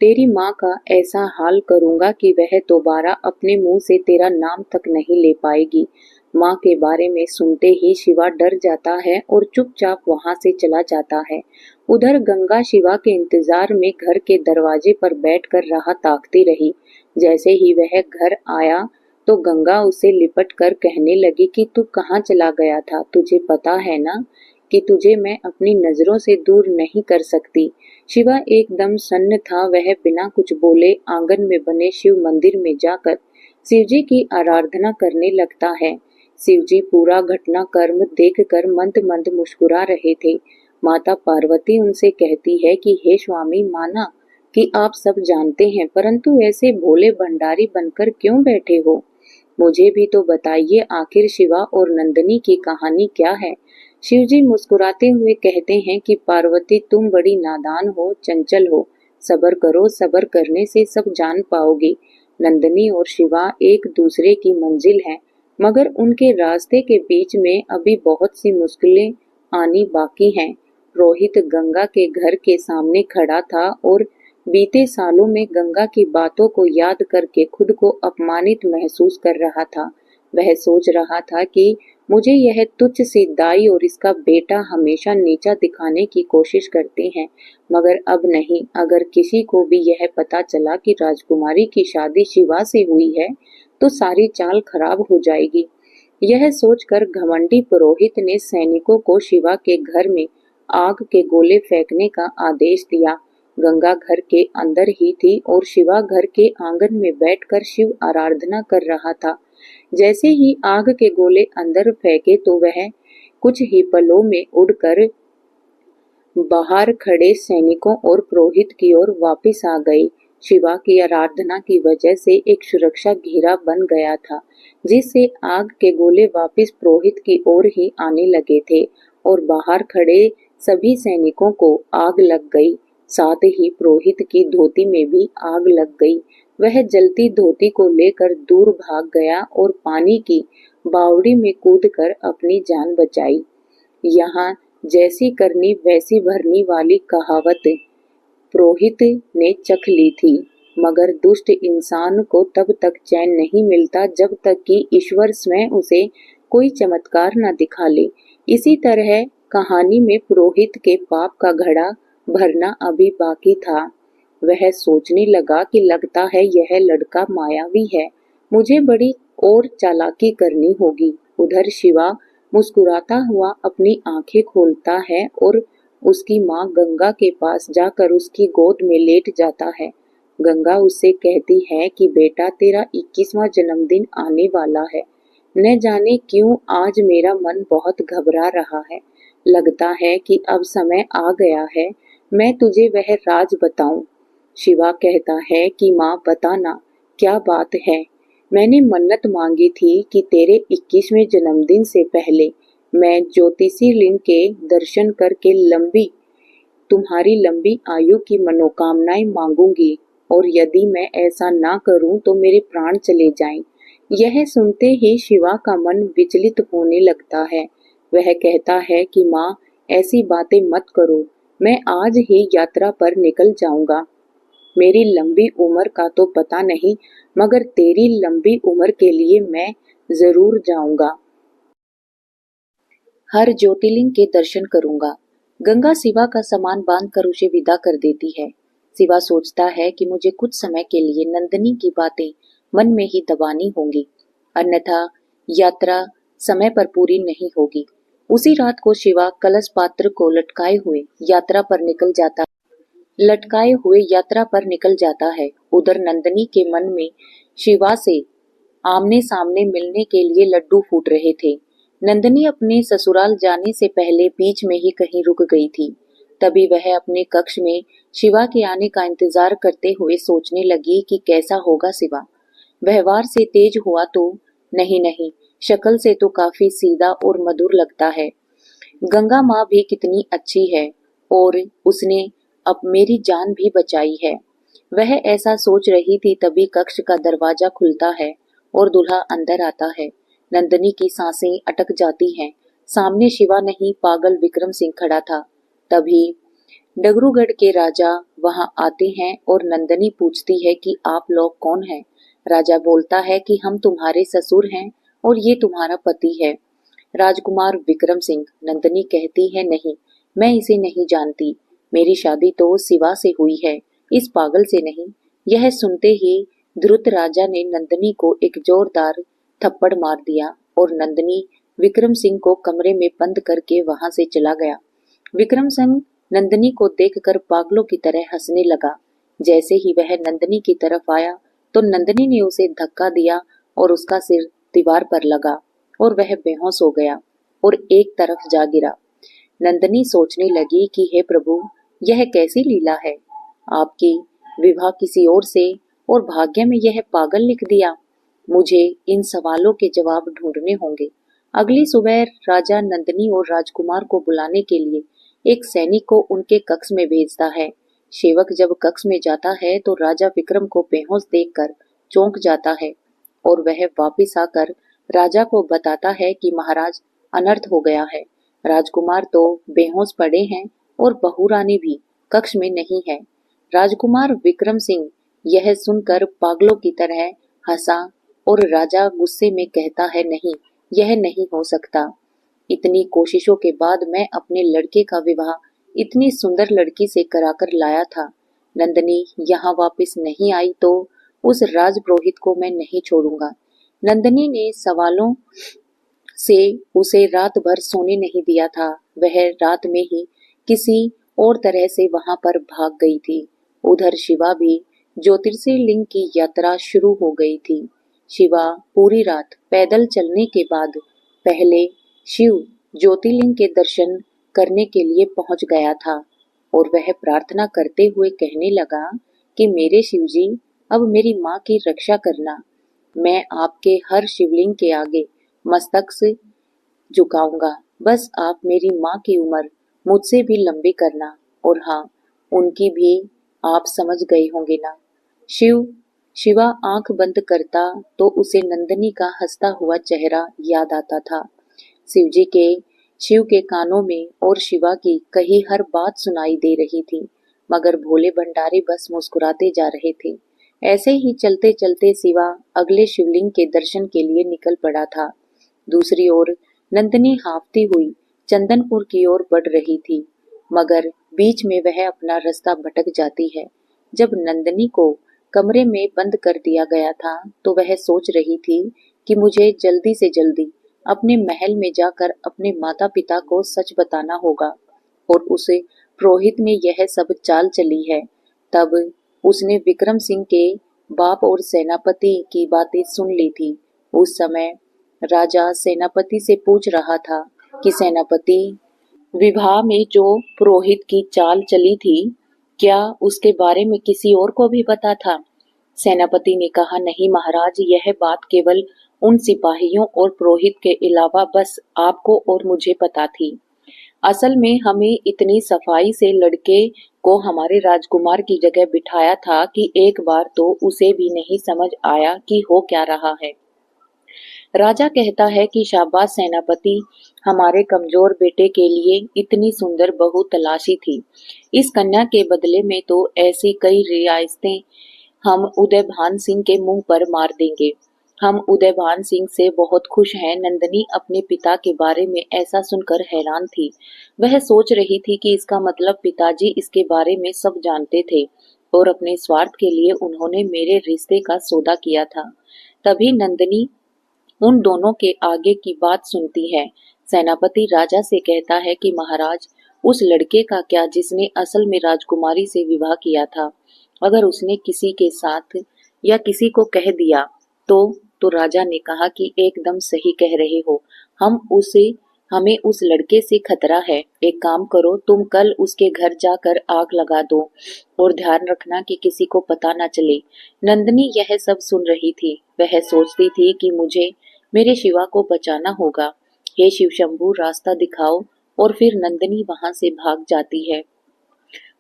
तेरी माँ का ऐसा हाल करूंगा कि वह दोबारा अपने मुंह से तेरा नाम तक नहीं ले पाएगी। माँ के बारे में सुनते ही शिवा डर जाता है और चुपचाप वहां से चला जाता है। उधर गंगा शिवा के इंतजार में घर के दरवाजे पर बैठकर राह ताकती रही। जैसे ही वह घर आया तो गंगा उसे लिपट कर कहने लगी कि तू कहाँ चला गया था? तुझे पता है ना कि तुझे मैं अपनी नजरों से दूर नहीं कर सकती। शिवा एकदम सन्न था। वह बिना कुछ बोले आंगन में बने शिव मंदिर में जाकर शिवजी की आराधना करने लगता है। शिवजी पूरा घटनाक्रम देखकर मंद मंद मुस्कुरा रहे थे। माता पार्वती उनसे कहती है कि हे स्वामी, माना कि आप सब जानते हैं, परंतु ऐसे भोले भंडारी बनकर क्यों बैठे हो? मुझे भी तो बताइए, आखिर शिवा और नंदिनी की कहानी क्या है? शिवजी मुस्कुराते हुए कहते हैं कि पार्वती, तुम बड़ी नादान हो, चंचल हो। सब्र करो, सब्र करने से सब जान पाओगी। नंदिनी और शिवा एक दूसरे की मंजिल है, मगर उनके रास्ते के बीच में अभी बहुत सी मुश्किलें आनी बाकी हैं। रोहित गंगा के घर के सामने खड़ा था और बीते सालों में गंगा की बातों को याद करके खुद को अपमानित महसूस कर रहा था। वह सोच रहा था कि मुझे यह तुच्छ सी दाई और इसका बेटा हमेशा नीचा दिखाने की कोशिश करते हैं, मगर अब नहीं। अगर किसी को भी यह पता चला कि राजकुमारी की शादी शिवा से हुई है तो सारी चाल खराब हो जाएगी। यह सोचकर घमंडी पुरोहित ने सैनिकों को शिवा के घर में आग के गोले फेंकने का आदेश दिया। गंगा घर के अंदर ही थी और शिवा घर के आंगन में बैठकर शिव आराधना कर रहा था। जैसे ही आग के गोले अंदर फेंके तो वह कुछ ही पलों में उड़कर बाहर खड़े सैनिकों और पुरोहित की ओर वापस आ गए। शिवा की आराधना की वजह से एक सुरक्षा घेरा बन गया था, जिससे आग के गोले वापस पुरोहित की ओर ही आने लगे थे और बाहर खड़े सभी सैनिकों को आग लग गई। साथ ही पुरोहित की धोती में भी आग लग गई। वह जलती धोती को लेकर दूर भाग गया और पानी की बावड़ी में कूदकर अपनी जान बचाई। यहाँ जैसी करनी वैसी भरनी वाली कहावत पुरोहित ने चख ली थी, मगर दुष्ट इंसान को तब तक चैन नहीं मिलता जब तक कि ईश्वर स्वयं उसे कोई चमत्कार न दिखा ले। इसी तरह कहानी में पुरोहित के पाप का घड़ा भरना अभी बाकी था। वह सोचने लगा कि लगता है यह लड़का मायावी है, मुझे बड़ी और चालाकी करनी होगी। उधर शिवा मुस्कुराता हुआ अपनी आंखें खोलता है और उसकी माँ गंगा के पास जाकर उसकी गोद में लेट जाता है। गंगा उससे कहती है कि बेटा, तेरा 21वां जन्मदिन आने वाला है। न जाने क्यों आज मेरा मन बहुत घबरा रहा है। लगता है कि अब समय आ गया है मैं तुझे वह राज बताऊं। शिवा कहता है कि माँ बताना, क्या बात है। मैंने मन्नत मांगी थी कि तेरे 21वें जन्मदिन से पहले मैं ज्योतिषी लिंग के दर्शन करके तुम्हारी लंबी आयु की मनोकामनाएं मांगूंगी, और यदि मैं ऐसा ना करूं तो मेरे प्राण चले जाएं। यह सुनते ही शिवा का मन विचलित होने लगता है। वह कहता है कि माँ, ऐसी बातें मत करो, मैं आज ही यात्रा पर निकल जाऊंगा। मेरी लंबी उम्र का तो पता नहीं, मगर तेरी लंबी उम्र के लिए मैं जरूर जाऊंगा। हर ज्योतिर्लिंग के दर्शन करूंगा। गंगा शिवा का सामान बांधकर उसे विदा कर देती है। शिवा सोचता है कि मुझे कुछ समय के लिए नंदिनी की बातें मन में ही दबानी होंगी, अन्यथा यात्रा समय पर पूरी नहीं होगी। उसी रात को शिवा कलश पात्र को लटकाए हुए यात्रा पर निकल जाता है। उधर नंदिनी के मन में शिवा से आमने सामने मिलने के लिए लड्डू फूट रहे थे। नंदिनी अपने ससुराल जाने से पहले बीच में ही कहीं रुक गई थी। तभी वह अपने कक्ष में शिवा के आने का इंतजार करते हुए सोचने लगी कि कैसा होगा शिवा। व्यवहार से तेज हुआ तो नहीं, शक्ल से तो काफी सीधा और मधुर लगता है। गंगा माँ भी कितनी अच्छी है, और उसने अब मेरी जान भी बचाई है। वह ऐसा सोच रही थी तभी कक्ष का दरवाजा खुलता है और दूल्हा अंदर आता है। नंदिनी की सांसें अटक जाती हैं। सामने शिवा नहीं, पागल विक्रम सिंह खड़ा था। तभी डगरूगढ़ के राजा वहां आते हैं और नंदिनी पूछती है कि आप लोग कौन हैं। राजा बोलता है कि हम तुम्हारे ससुर हैं और ये तुम्हारा पति है, राजकुमार विक्रम सिंह। नंदिनी कहती है, नहीं, मैं इसे नहीं जानती, मेरी शादी तो शिवा से हुई है, इस पागल से नहीं। यह सुनते ही ध्रुत राजा ने नंदिनी को एक जोरदार थप्पड़ मार दिया और नंदिनी विक्रम सिंह को कमरे में बंद करके वहां से चला गया। विक्रम सिंह नंदिनी को देखकर पागलों की तरह हंसने लगा। जैसे ही वह नंदिनी की तरफ आया तो नंदिनी ने उसे धक्का दिया और उसका सिर दीवार पर लगा और वह बेहोश हो गया और एक तरफ जा गिरा। नंदिनी सोचने लगी कि हे प्रभु, यह कैसी लीला है। आपकी विवाह किसी और से और भाग्य में यह पागल लिख दिया। मुझे इन सवालों के जवाब ढूंढने होंगे। अगली सुबह राजा नंदिनी और राजकुमार को बुलाने के लिए एक सैनिक को उनके कक्ष में भेजता है। सेवक जब कक्ष में जाता है तो राजा विक्रम को बेहोश देखकर चौंक जाता है और वह वापिस आकर राजा को बताता है कि महाराज, अनर्थ हो गया है। राजकुमार तो बेहोश पड़े हैं और बहू रानी भी कक्ष में नहीं है। राजकुमार विक्रम सिंह यह सुनकर पागलों की तरह हंसा और राजा गुस्से में कहता है, नहीं, यह नहीं हो सकता। इतनी कोशिशों के बाद मैं अपने लड़के का विवाह इतनी सुंदर लड़की से कराकर लाया था। नंदिनी यहाँ वापस नहीं आई तो उस राजपुरोहित को मैं नहीं छोड़ूंगा। नंदिनी ने सवालों से उसे रात भर सोने नहीं दिया था। वह रात में ही किसी और तरह से वहां पर भाग गई थी। उधर शिवा भी ज्योतिर्लिंग की यात्रा शुरू हो गई थी। शिवा पूरी रात पैदल चलने के बाद पहले शिव ज्योतिर्लिंग के दर्शन करने के लिए पहुंच गया था और वह प्रार्थना करते हुए कहने लगा कि मेरे शिवजी अब मेरी माँ की रक्षा करना। मैं आपके हर शिवलिंग के आगे मस्तक से झुकाऊंगा। बस आप मेरी माँ की उम्र मुझसे भी लंबी करना, और हाँ, उनकी भी आप समझ गए होंगे ना। शिव शिवा आंख बंद करता तो उसे नंदनी का हंसता हुआ चेहरा याद आता था। शिवजी के शिव के कानों में और शिवा की कही हर बात सुनाई दे रही थी, मगर भोले भंडारी बस मुस्कुराते जा रहे थे। ऐसे ही चलते चलते शिवा अगले शिवलिंग के दर्शन के लिए निकल पड़ा था। दूसरी ओर नंदनी हांफती हुई चंदनपुर की ओर बढ़ रही थी, मगर बीच में वह अपना रास्ता भटक जाती है। जब नंदनी को कमरे में बंद कर दिया गया था तो वह सोच रही थी कि मुझे जल्दी से जल्दी अपने महल में जाकर अपने माता पिता को सच बताना होगा, और उसे पुरोहित ने यह सब चाल चली है। तब उसने विक्रम सिंह के बाप और सेनापति की बातें सुन ली थी। उस समय राजा सेनापति से पूछ रहा था कि सेनापति, विवाह में जो पुरोहित की चाल चली थी, क्या उसके बारे में किसी और को भी पता था? सेनापति ने कहा, नहीं महाराज, यह बात केवल उन सिपाहियों और पुरोहित के अलावा बस आपको और मुझे पता थी। असल में हमें इतनी सफाई से लड़के को हमारे राजकुमार की जगह बिठाया था कि एक बार तो उसे भी नहीं समझ आया कि हो क्या रहा है। राजा कहता है कि शाबाश सेनापति, हमारे कमजोर बेटे के लिए इतनी सुंदर बहू तलाशी थी। इस कन्या के बदले में तो ऐसी कई रियासतें हम उदयभान सिंह के मुंह पर मार देंगे। हम उदयभान सिंह से बहुत खुश हैं। नंदनी अपने पिता के बारे में ऐसा सुनकर हैरान थी। वह सोच रही थी कि इसका मतलब पिताजी इसके बारे में सब जानते थे और अपने स्वार्थ के लिए उन्होंने मेरे रिश्ते का सौदा किया था। तभी नंदनी उन दोनों के आगे की बात सुनती है। सेनापति राजा से कहता है कि महाराज, उस लड़के का क्या जिसने असल में राजकुमारी से विवाह किया था? अगर उसने किसी के साथ या किसी को कह दिया तो राजा ने कहा कि एकदम सही कह रहे हो। हमें उस लड़के से खतरा है। एक काम करो, तुम कल उसके घर जाकर आग लगा दो और ध्यान रखना कि किसी को पता न चले। नंदनी यह सब सुन रही थी। वह सोचती थी कि मुझे मेरे शिवा को बचाना होगा। हे शिव शंभू, रास्ता दिखाओ। और फिर नंदनी वहां से भाग जाती है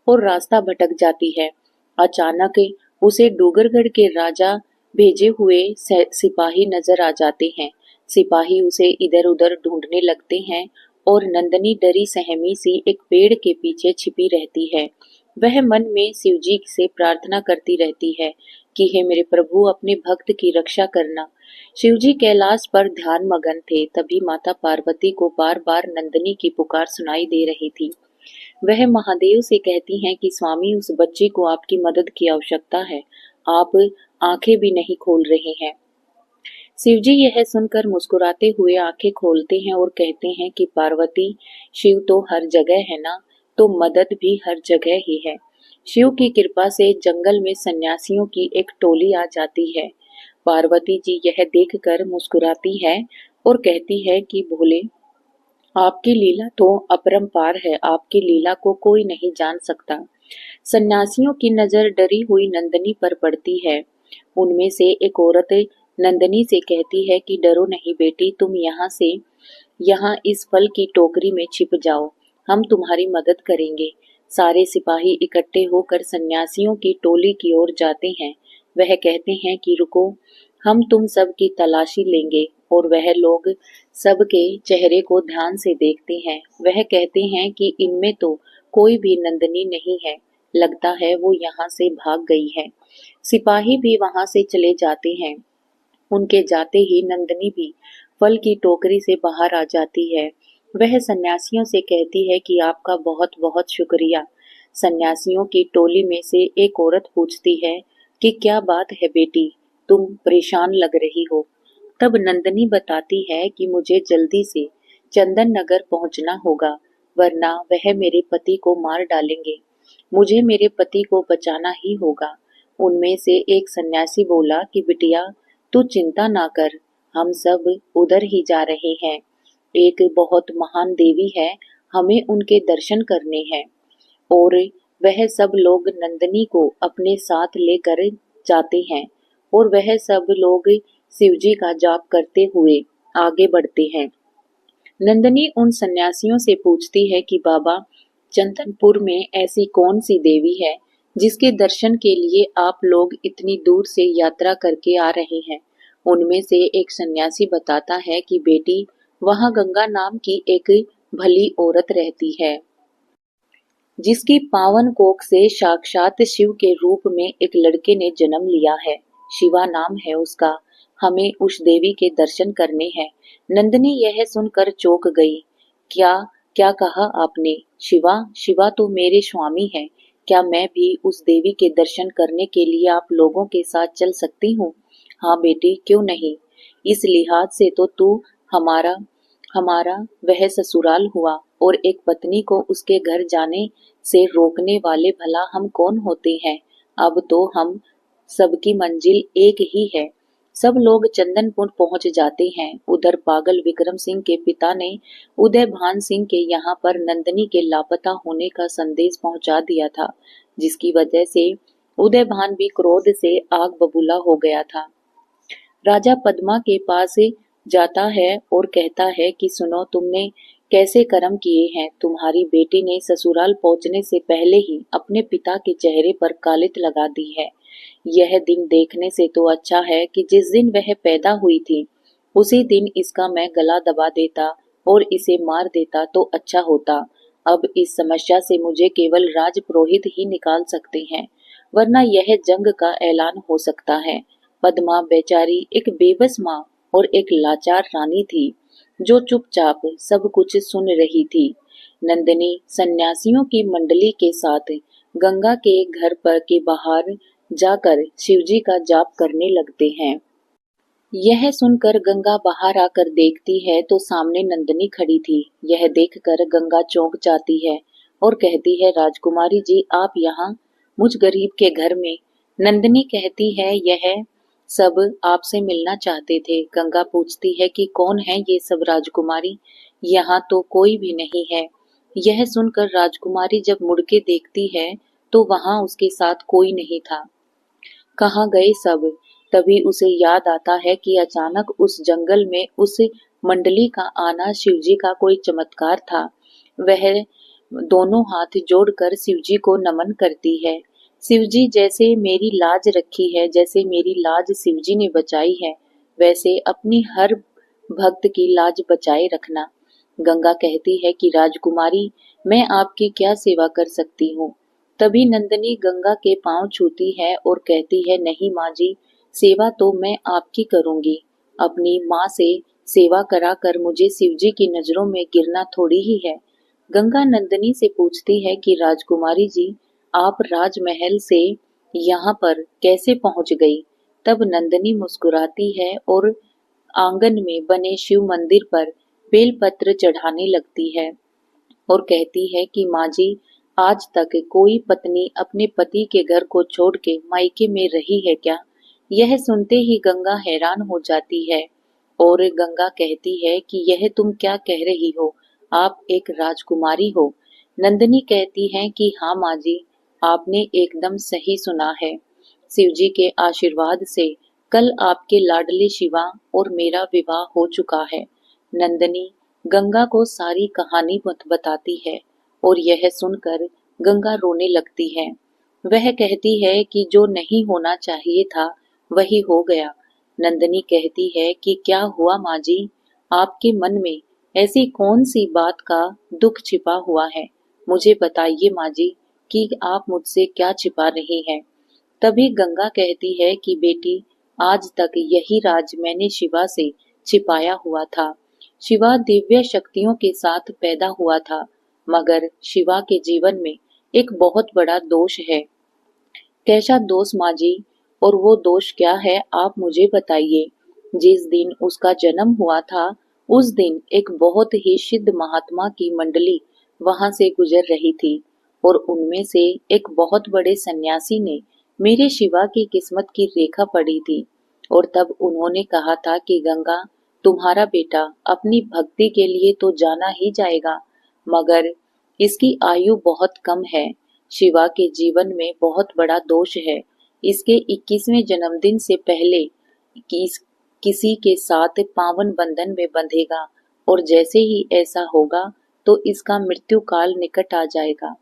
और रास्ता भटक जाती है। अचानक उसे डूंगरगढ़ के राजा भेजे हुए सिपाही नजर आ जाते हैं। सिपाही उसे इधर उधर ढूंढने लगते हैं और नंदनी डरी सहमी सी एक पेड़ के पीछे छिपी रहती है। वह मन में शिवजी से प्रार्थना करती रहती है कि हे मेरे प्रभु, अपने भक्त की रक्षा करना। शिवजी कैलाश पर ध्यान मगन थे। तभी माता पार्वती को बार बार नंदनी की पुकार सुनाई दे रही थी। वह महादेव से कहती हैं कि स्वामी, उस बच्ची को आपकी मदद की आवश्यकता है। आप आंखें भी नहीं खोल रहे हैं। शिवजी यह सुनकर मुस्कुराते हुए आंखें खोलते हैं और कहते हैं कि पार्वती, शिव तो हर जगह है ना, तो मदद भी हर जगह ही है। शिव की कृपा से जंगल में सन्यासियों की एक टोली आ जाती है। पार्वती जी यह देखकर मुस्कुराती है और कहती है कि भोले, आपकी लीला तो अपरंपार है। आपकी लीला को कोई नहीं जान सकता। सन्यासियों की नजर डरी हुई नंदनी पर पड़ती है। उनमें से एक औरत नंदनी से कहती है कि डरो नहीं बेटी, तुम यहाँ इस फल की टोकरी में छिप जाओ, हम तुम्हारी मदद करेंगे। सारे सिपाही इकट्ठे होकर सन्यासियों की टोली की ओर जाते हैं। वह कहते हैं कि रुको, हम तुम सब की तलाशी लेंगे। और वह लोग सबके चेहरे को ध्यान से देखते हैं। वह कहते हैं कि इनमें तो कोई भी नंदनी नहीं है, लगता है वो यहाँ से भाग गई है। सिपाही भी वहां से चले जाते हैं। उनके जाते ही नंदनी भी फल की टोकरी से बाहर आ जाती है। वह सन्यासियों से कहती है कि आपका बहुत बहुत शुक्रिया। सन्यासियों की टोली में से एक औरत पूछती है कि क्या बात है बेटी, तुम परेशान लग रही हो। तब नंदनी बताती है कि मुझे जल्दी से चंदन नगर पहुंचना होगा, वरना वह मेरे पति को मार डालेंगे। मुझे मेरे पति को बचाना ही होगा। उनमें से एक सन्यासी बोला कि बिटिया, तू चिंता ना कर, हम सब उधर ही जा रहे हैं। एक बहुत महान देवी है, हमें उनके दर्शन करने हैं। और वह सब लोग नंदिनी को अपने साथ लेकर जाते हैं और वह सब लोग शिवजी का जाप करते हुए आगे बढ़ते हैं। नंदिनी उन सन्यासियों से पूछती है कि बाबा, चंदनपुर में ऐसी कौन सी देवी है जिसके दर्शन के लिए आप लोग इतनी दूर से यात्रा करके आ रहे हैं। उनमें से एक सन्यासी बताता है कि बेटी, वहां गंगा नाम की एक भली औरत रहती है जिसकी पावन कोख से साक्षात शिव के रूप में एक लड़के ने जन्म लिया है। शिवा नाम है उसका। हमें उस देवी के दर्शन करने हैं। नंदिनी यह सुनकर चौंक गई। क्या क्या कहा आपने? शिवा? शिवा तो मेरे स्वामी है। क्या मैं भी उस देवी के दर्शन करने के लिए आप लोगों के साथ चल सकती हूँ? हाँ बेटी, क्यों नहीं। इस लिहाज से तो तू हमारा हमारा वह ससुराल हुआ और एक पत्नी को उसके घर जाने से रोकने वाले भला हम कौन होते हैं। अब तो हम सबकी मंजिल एक ही है। सब लोग चंदनपुर पहुंच जाते हैं। उधर पागल विक्रम सिंह के पिता ने उदय भान सिंह के यहाँ पर नंदिनी के लापता होने का संदेश पहुंचा दिया था, जिसकी वजह से उदय भान भी क्रोध से आग बबूला हो गया था। राजा पद्मा के पास जाता है और कहता है कि सुनो, तुमने कैसे कर्म किए हैं। तुम्हारी बेटी ने ससुराल पहुंचने से पहले ही अपने पिता के चेहरे पर कालिख लगा दी है। यह दिन देखने से तो अच्छा है कि जिस दिन वह पैदा हुई थी उसी दिन इसका मैं गला दबा देता और इसे मार देता तो अच्छा होता। अब इस समस्या से मुझे केवल राजपुरोहित ही निकाल सकते हैं, वरना यह जंग का ऐलान हो सकता है। पद्मा बेचारी एक बेबस माँ और एक लाचार रानी थी जो चुपचाप सब कुछ सुन रही थी। नंदिनी सन्यासियों की मंडली के साथ गंगा के घर पर के बाहर जाकर शिवजी का जाप करने लगते हैं। यह सुनकर गंगा बाहर आकर देखती है तो सामने नंदिनी खड़ी थी। यह देखकर गंगा चौंक जाती है और कहती है, राजकुमारी जी, आप यहाँ मुझ गरीब के घर में। नंदिनी कहती है, यह सब आपसे मिलना चाहते थे। गंगा पूछती है कि कौन है ये सब राजकुमारी? यहाँ तो कोई भी नहीं है। यह सुनकर राजकुमारी जब मुड़ के देखती है तो वहां उसके साथ कोई नहीं था। कहाँ गए सब? तभी उसे याद आता है कि अचानक उस जंगल में उस मंडली का आना शिवजी का कोई चमत्कार था। वह दोनों हाथ जोड़कर शिवजी को नमन करती है। शिवजी, जैसे मेरी लाज रखी है, जैसे मेरी लाज शिवजी ने बचाई है, वैसे अपनी हर भक्त की लाज बचाए रखना। गंगा कहती है कि राजकुमारी, मैं आपकी क्या सेवा कर सकती हूँ? तभी नंदिनी गंगा के पांव छूती है और कहती है, नहीं माँ जी, सेवा तो मैं आपकी करूंगी। अपनी माँ से सेवा कराकर मुझे शिवजी की नजरों में गिरना थोड़ी ही है। गंगा नंदिनी से पूछती है कि राजकुमारी जी, आप राजमहल से यहाँ पर कैसे पहुंच गई? तब नंदिनी मुस्कुराती है और आंगन में बने शिव मंदिर पर बेलपत्र चढ़ाने लगती है और कहती है कि माँ जी, आज तक कोई पत्नी अपने पति के घर को छोड़ के मायके में रही है क्या? यह सुनते ही गंगा हैरान हो जाती है और गंगा कहती है कि यह तुम क्या कह रही हो? आप एक राजकुमारी हो। नंदिनी कहती है कि हाँ माँ जी, आपने एकदम सही सुना है। शिवजी के आशीर्वाद से कल आपके लाडले शिवा और मेरा विवाह हो चुका है। नंदिनी गंगा को सारी कहानी बताती है और यह सुनकर गंगा रोने लगती है। वह कहती है कि जो नहीं होना चाहिए था वही हो गया। नंदिनी कहती है कि क्या हुआ माँ जी? आपके मन में ऐसी कौन सी बात का दुख छिपा हुआ है? मुझे बताइए माँ जी कि आप मुझसे क्या छिपा रही हैं। तभी गंगा कहती है कि बेटी, आज तक यही राज मैंने शिवा से छिपाया हुआ था। शिवा दिव्य शक्तियों के साथ पैदा हुआ था, मगर शिवा के जीवन में एक बहुत बड़ा दोष है। कैसा दोष माँ जी? और वो दोष क्या है, आप मुझे बताइए। जिस दिन उसका जन्म हुआ था उस दिन एक बहुत ही सिद्ध महात्मा की मंडली वहां से गुजर रही थी और उनमें से एक बहुत बड़े सन्यासी ने मेरे शिवा की किस्मत की रेखा पढ़ी थी और तब उन्होंने कहा था कि गंगा, तुम्हारा बेटा अपनी भक्ति के लिए तो जाना ही जाएगा, मगर इसकी आयु बहुत कम है। शिवा के जीवन में बहुत बड़ा दोष है। इसके 21वें जन्मदिन से पहले किसी के साथ पावन बंधन में बंधेगा और जैसे ही ऐसा होगा तो इसका मृत्यु काल निकट आ जाएगा।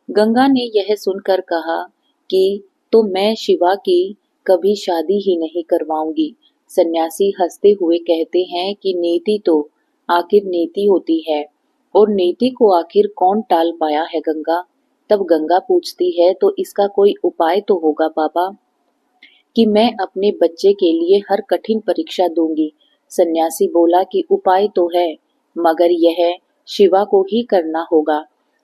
गंगा ने यह सुनकर कहा कि तो मैं शिवा की कभी शादी ही नहीं करवाऊंगी। सन्यासी हंसते हुए कहते हैं कि नीति तो आखिर नीति होती है और नीति को आखिर कौन टाल पाया है गंगा। तब गंगा पूछती है तो इसका कोई उपाय तो होगा बाबा, कि मैं अपने बच्चे के लिए हर कठिन परीक्षा दूंगी। सन्यासी बोला कि उपाय तो है, मगर यह शिवा को ही करना होगा।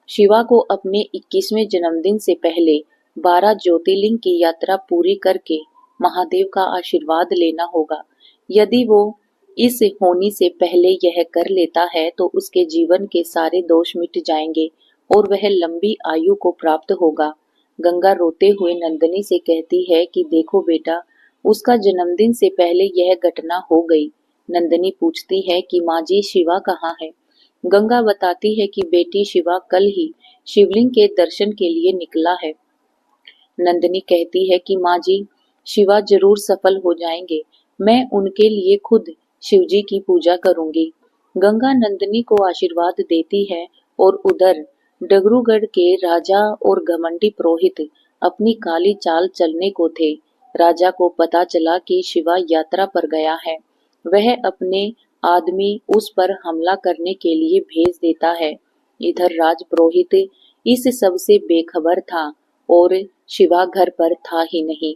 शिवा को अपने 21वें जन्मदिन से पहले 12 ज्योतिर्लिंग की यात्रा पूरी करके महादेव का आशीर्वाद लेना होगा। यदि वो इस होने से पहले यह कर लेता है तो उसके जीवन के सारे दोष मिट जाएंगे और वह लंबी आयु को प्राप्त होगा। गंगा रोते हुए नंदिनी से कहती है कि देखो बेटा, उसका जन्मदिन से पहले यह घटना हो गई। नंदिनी पूछती है कि माँ जी शिवा कहाँ है। गंगा बताती है कि बेटी शिवा कल ही शिवलिंग के दर्शन के लिए निकला है। नंदिनी कहती है कि माँ जी शिवा जरूर सफल हो जाएंगे, मैं उनके लिए खुद शिवजी की पूजा करूंगी। गंगा नंदिनी को आशीर्वाद देती है और उधर डगरूगढ़ के राजा और घमंडी पुरोहित अपनी काली चाल चलने को थे। राजा को पता चला कि शिवा यात्रा पर गया है। वह अपने आदमी उस पर हमला करने के लिए भेज देता है। इधर राजपुरोहित इस सब से बेखबर था और शिवा घर पर था ही नहीं।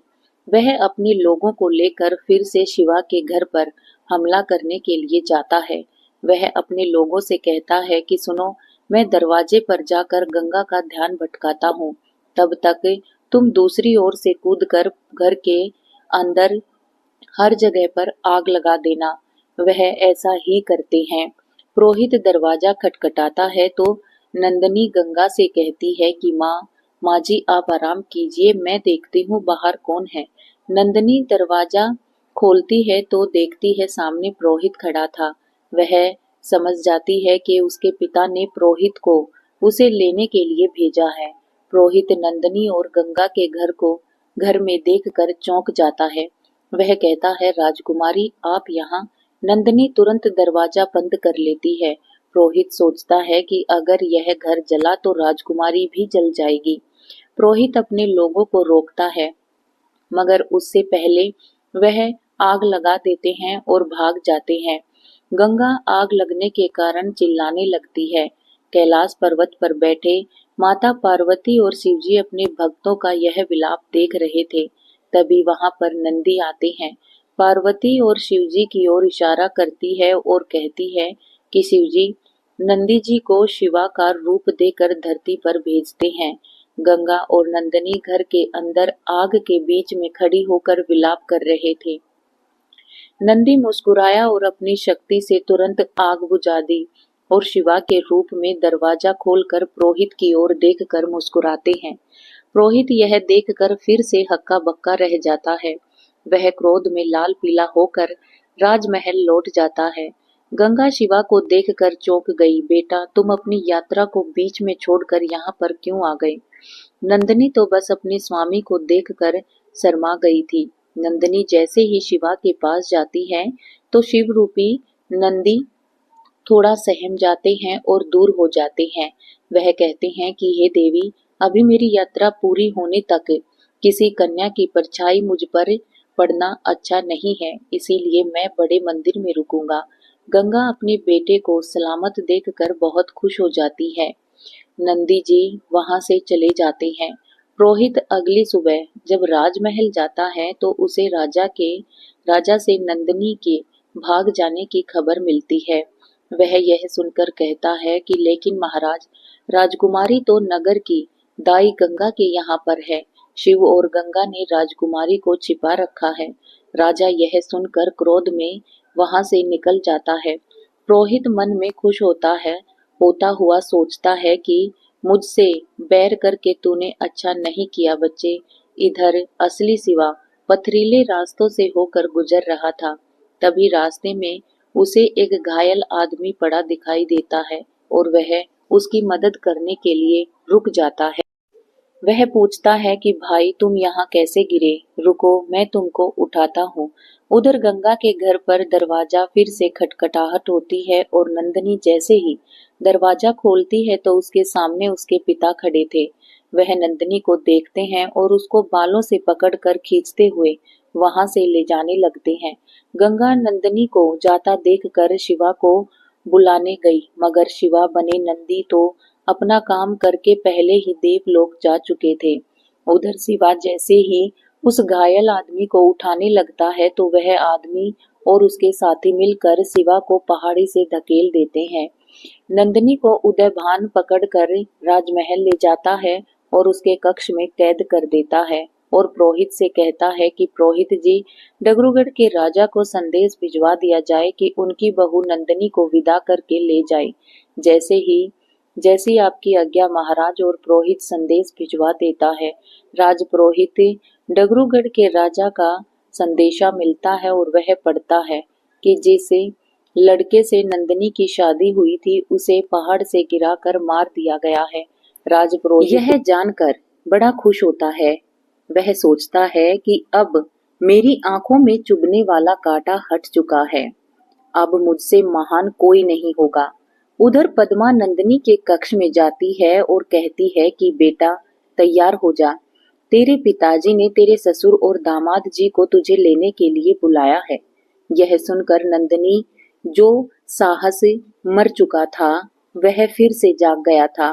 वह अपने लोगों को लेकर फिर से शिवा के घर पर हमला करने के लिए जाता है। वह अपने लोगों से कहता है कि सुनो, मैं दरवाजे पर जाकर गंगा का ध्यान भटकाता हूँ, तब तक तुम दूसरी ओर से कूदकर घर के अंदर हर जगह पर आग लगा देना। वह ऐसा ही करते हैं। पुरोहित दरवाजा खटखटाता है तो नंदिनी गंगा से कहती है कि माँ जी आप आराम कीजिए, मैं देखती हूँ बाहर कौन है। नंदिनी दरवाजा खोलती है तो देखती है सामने पुरोहित खड़ा था। वह समझ जाती है कि उसके पिता ने पुरोहित को उसे लेने के लिए भेजा है। पुरोहित नंदिनी और गंगा के घर में देखकर चौंक जाता है। वह कहता है राजकुमारी आप यहाँ। नंदिनी तुरंत दरवाजा बंद कर लेती है। पुरोहित सोचता है कि अगर यह घर जला तो राजकुमारी भी जल जाएगी। पुरोहित अपने लोगों को रोकता है, मगर उससे पहले वह आग लगा देते हैं और भाग जाते हैं। गंगा आग लगने के कारण चिल्लाने लगती है। कैलाश पर्वत पर बैठे माता पार्वती और शिवजी अपने भक्तों का यह विलाप देख रहे थे। तभी वहां पर नंदी आते हैं। पार्वती और शिवजी की ओर इशारा करती है और कहती है कि शिवजी नंदी जी को शिवा का रूप देकर धरती पर भेजते हैं। गंगा और नंदिनी घर के अंदर आग के बीच में खड़ी होकर विलाप कर रहे थे। नंदी मुस्कुराया और अपनी शक्ति से तुरंत आग बुझा दी और शिवा के रूप में दरवाजा खोलकर पुरोहित की ओर देखकर मुस्कुराते हैं। पुरोहित यह देखकर फिर से हक्का बक्का रह जाता है। वह क्रोध में लाल पीला होकर राजमहल लौट जाता है। गंगा शिवा को देखकर चौंक गई। बेटा तुम अपनी यात्रा को बीच में छोड़कर यहाँ पर क्यों आ गए। नंदिनी तो बस अपने स्वामी को देखकर शर्मा गई थी। नंदिनी जैसे ही शिवा के पास जाती है तो शिव रूपी नंदी थोड़ा सहम जाते हैं और दूर हो जाते हैं। वह कहते हैं कि हे देवी, अभी मेरी यात्रा पूरी होने तक किसी कन्या की परछाई मुझ पर पड़ना अच्छा नहीं है, इसीलिए मैं बड़े मंदिर में रुकूंगा। गंगा अपने बेटे को सलामत देखकर बहुत खुश हो जाती है। नंदी जी वहां से चले जाते हैं। पुरोहित अगली सुबह जब राजमहल जाता है तो उसे राजा से नंदिनी के भाग जाने की खबर मिलती है। वह यह सुनकर कहता है कि लेकिन महाराज, राजकुमारी तो नगर की दाई गंगा के यहाँ पर है। शिव और गंगा ने राजकुमारी को छिपा रखा है। राजा यह सुनकर क्रोध में वहां से निकल जाता है। पुरोहित मन में खुश होता हुआ सोचता है कि मुझसे बैर करके तूने अच्छा नहीं किया बच्चे। इधर असली शिवा पथरीले रास्तों से होकर गुजर रहा था। तभी रास्ते में उसे एक घायल आदमी पड़ा दिखाई देता है और वह उसकी मदद करने के लिए रुक जाता है। वह पूछता है कि भाई तुम यहाँ कैसे गिरे, रुको मैं तुमको उठाता हूँ। उधर गंगा के घर पर दरवाजा फिर से खटखटाहट होती है और नंदनी जैसे ही दरवाजा खोलती है तो उसके सामने उसके पिता खड़े थे। वह नंदनी को देखते हैं और उसको बालों से पकड़कर खींचते हुए वहां से ले जाने लगते हैं। गंगा नंदनी को जाता देखकर शिवा को बुलाने गई, मगर शिवा बने नंदी तो अपना काम करके पहले ही देवलोक जा चुके थे। उधर शिवा जैसे ही उस घायल आदमी को उठाने लगता है तो वह आदमी और उसके साथी मिलकर शिवा को पहाड़ी से धकेल देते हैं। नंदिनी को उदय भान पकड़कर राजमहल ले जाता है और उसके कक्ष में कैद कर देता है और पुरोहित से कहता है कि पुरोहित जी, डगरूगढ़ के राजा को संदेश भिजवा दिया जाए कि उनकी बहू नंदिनी को विदा करके ले जाए। जैसी आपकी आज्ञा महाराज। और पुरोहित संदेश भिजवा देता है। राजपुरोहित डगरूगढ़ के राजा का संदेशा मिलता है और वह पढ़ता है कि जैसे लड़के से नंदिनी की शादी हुई थी उसे पहाड़ से गिराकर मार दिया गया है। राजपुरोहित यह जानकर बड़ा खुश होता है। वह सोचता है कि अब मेरी आंखों में चुभने वाला कांटा हट चुका है, अब मुझसे महान कोई नहीं होगा। उधर पद्मा नंदिनी के कक्ष में जाती है और कहती है कि बेटा तैयार हो जा, तेरे पिताजी ने तेरे ससुर और दामाद जी को तुझे लेने के लिए बुलाया है। यह सुनकर नंदिनी, जो साहस मर चुका था, वह फिर से जाग गया था।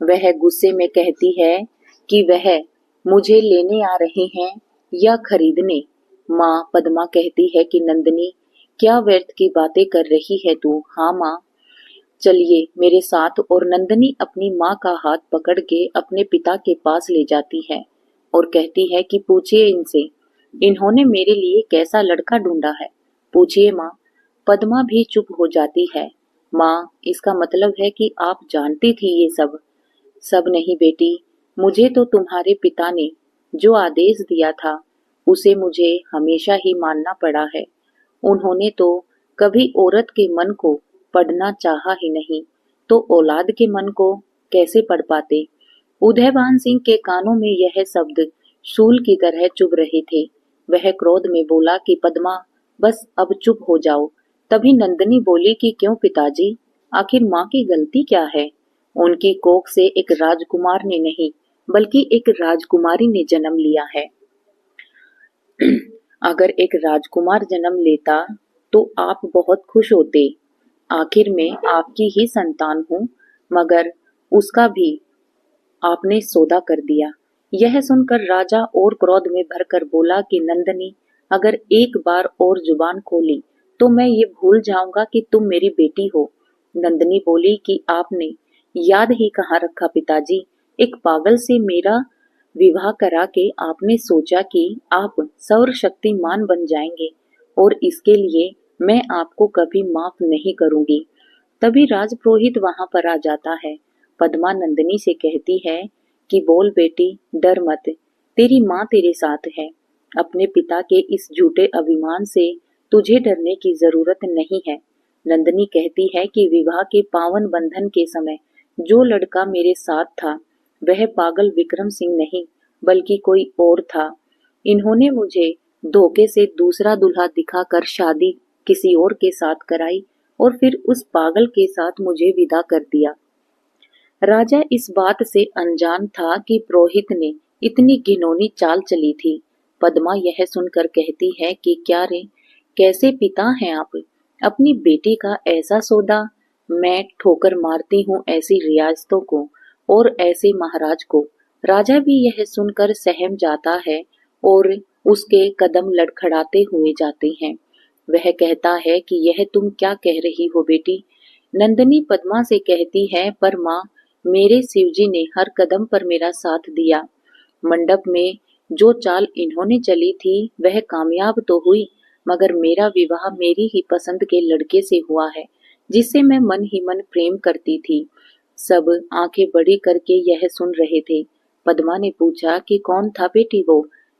वह गुस्से में कहती है कि वह मुझे लेने आ रहे हैं या खरीदने। माँ पद्मा कहती है कि नंदिनी, क्या व्यर्थ की बातें कर रही है तू। हाँ माँ, चलिए मेरे साथ। और नंदिनी अपनी माँ का हाथ पकड़ के अपने पिता के पास ले जाती है और कहती है कि पूछिए इनसे, इन्होंने मेरे लिए कैसा लड़का ढूंढा है, पूछिए माँ। पद्मा भी चुप हो जाती है। माँ, इसका मतलब है कि आप जानती थी ये सब। सब नहीं बेटी, मुझे तो तुम्हारे पिता ने जो आदेश दिया था उसे मुझे हमेशा ही मानना पड़ा है। उन्होंने तो कभी औरत के मन को पढ़ना चाहा ही नहीं, तो औलाद के मन को कैसे पढ़ पाते। उदयभान सिंह के कानों में यह शब्द शूल की तरह चुभ रहे थे। वह क्रोध में बोला कि पद्मा, बस अब चुप हो जाओ। तभी नंदिनी बोली कि क्यों पिताजी, आखिर माँ की गलती क्या है। उनकी कोख से एक राजकुमार ने नहीं बल्कि एक राजकुमारी ने जन्म लिया है। अगर एक राजकुमार जन्म लेता तो आप बहुत खुश होते। आखिर में आपकी ही संतान हूँ, मगर उसका भी आपने सौदा कर दिया। यह सुनकर राजा और क्रोध में भरकर बोला कि नंदिनी, अगर एक बार और जुबान खोली तो मैं ये भूल जाऊंगा कि तुम मेरी बेटी हो। नंदिनी बोली कि आपने याद ही कहाँ रखा पिताजी, एक पागल से मेरा विवाह करा के आपने सोचा कि आप सर्वशक्तिमान बन जाएंगे, और इसके लिए मैं आपको कभी माफ नहीं करूंगी। तभी राजपुरोहित वहां पर आ जाता है। पद्मा नंदिनी से कहती है कि बोल बेटी, डर मत, तेरी माँ तेरे साथ है। अपने पिता के इस झूठे अभिमान से तुझे डरने की जरूरत नहीं है। नंदिनी कहती है कि विवाह के पावन बंधन के समय जो लड़का मेरे साथ था वह पागल विक्रम सिंह नहीं बल्कि कोई और था। इन्होंने मुझे धोखे से दूसरा दूल्हा दिखाकर शादी किसी और के साथ कराई और फिर उस पागल के साथ मुझे विदा कर दिया। राजा इस बात से अनजान था कि पुरोहित ने इतनी घिनौनी चाल चली थी। पद्मा यह सुनकर कहती है कि क्या रे, कैसे पिता हैं आप, अपनी बेटी का ऐसा सौदा। मैं ठोकर मारती हूँ ऐसी रियासतों को और ऐसे महाराज को। राजा भी यह सुनकर सहम जाता है और उसके कदम लड़खड़ाते हुए जाते हैं। वह कहता है कि यह तुम क्या कह रही हो बेटी। नंदिनी पद्मा से कहती है, पर माँ, मेरे शिवजी ने हर कदम पर मेरा साथ दिया। मंडप में जो चाल इन्होंने चली थी वह कामयाब तो हुई, मगर मेरा विवाह मेरी ही पसंद के लड़के से हुआ है जिससे मैं मन ही मन प्रेम करती थी। सब आंखें बड़ी करके यह सुन रहे थे। पद्मा ने पूछा कि कौन था बेटी वो।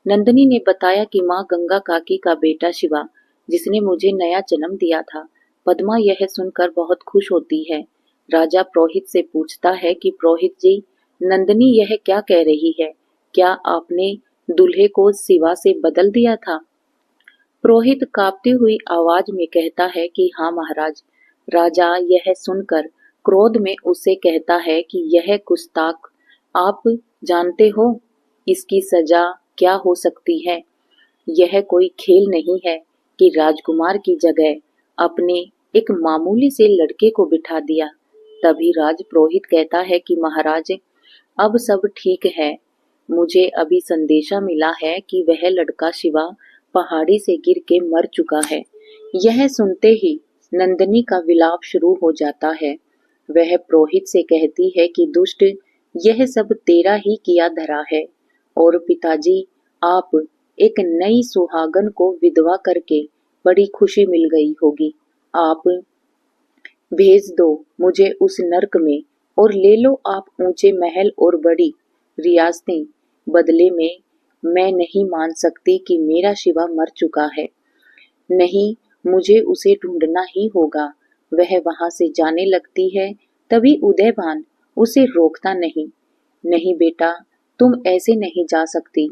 नंदिनी ने बताया कि माँ गंगा काकी का बेटा शिवा, जिसने मुझे नया जन्म दिया था। पद्मा यह सुनकर बहुत खुश होती है। राजा पुरोहित से पूछता है कि पुरोहित जी, नंदिनी यह क्या कह रही है? क्या आपने दूल्हे को शिवा से बदल दिया था? पुरोहित कांपती हुई आवाज में कहता है कि हाँ महाराज। राजा यह सुनकर क्रोध में उसे कहता है कि यह गुस्ताख, आप जानते हो इसकी सजा क्या हो सकती है? यह कोई खेल नहीं है कि राजकुमार की जगह अपने एक मामूली से लड़के को बिठा दिया। तभी राजपुरोहित कहता है कि महाराज, अब सब ठीक है। मुझे अभी संदेशा मिला है कि वह लड़का शिवा पहाड़ी से गिर के मर चुका है। यह सुनते ही नंदिनी का विलाप शुरू हो जाता है। वह पुरोहित से कहती है कि दुष्ट, यह सब तेरा ही किया धरा है। और पिताजी, आप एक नई सुहागन को विधवा करके बड़ी खुशी मिल गई होगी। आप भेज दो मुझे उस नरक में और ले लो आप ऊंचे महल और बड़ी रियासतें। बदले में मैं नहीं मान सकती कि मेरा शिवा मर चुका है। नहीं, मुझे उसे ढूंढना ही होगा। वह वहां से जाने लगती है, तभी उदयभान उसे रोकता नहीं। नहीं बेटा, तुम ऐसे नहीं जा सकती।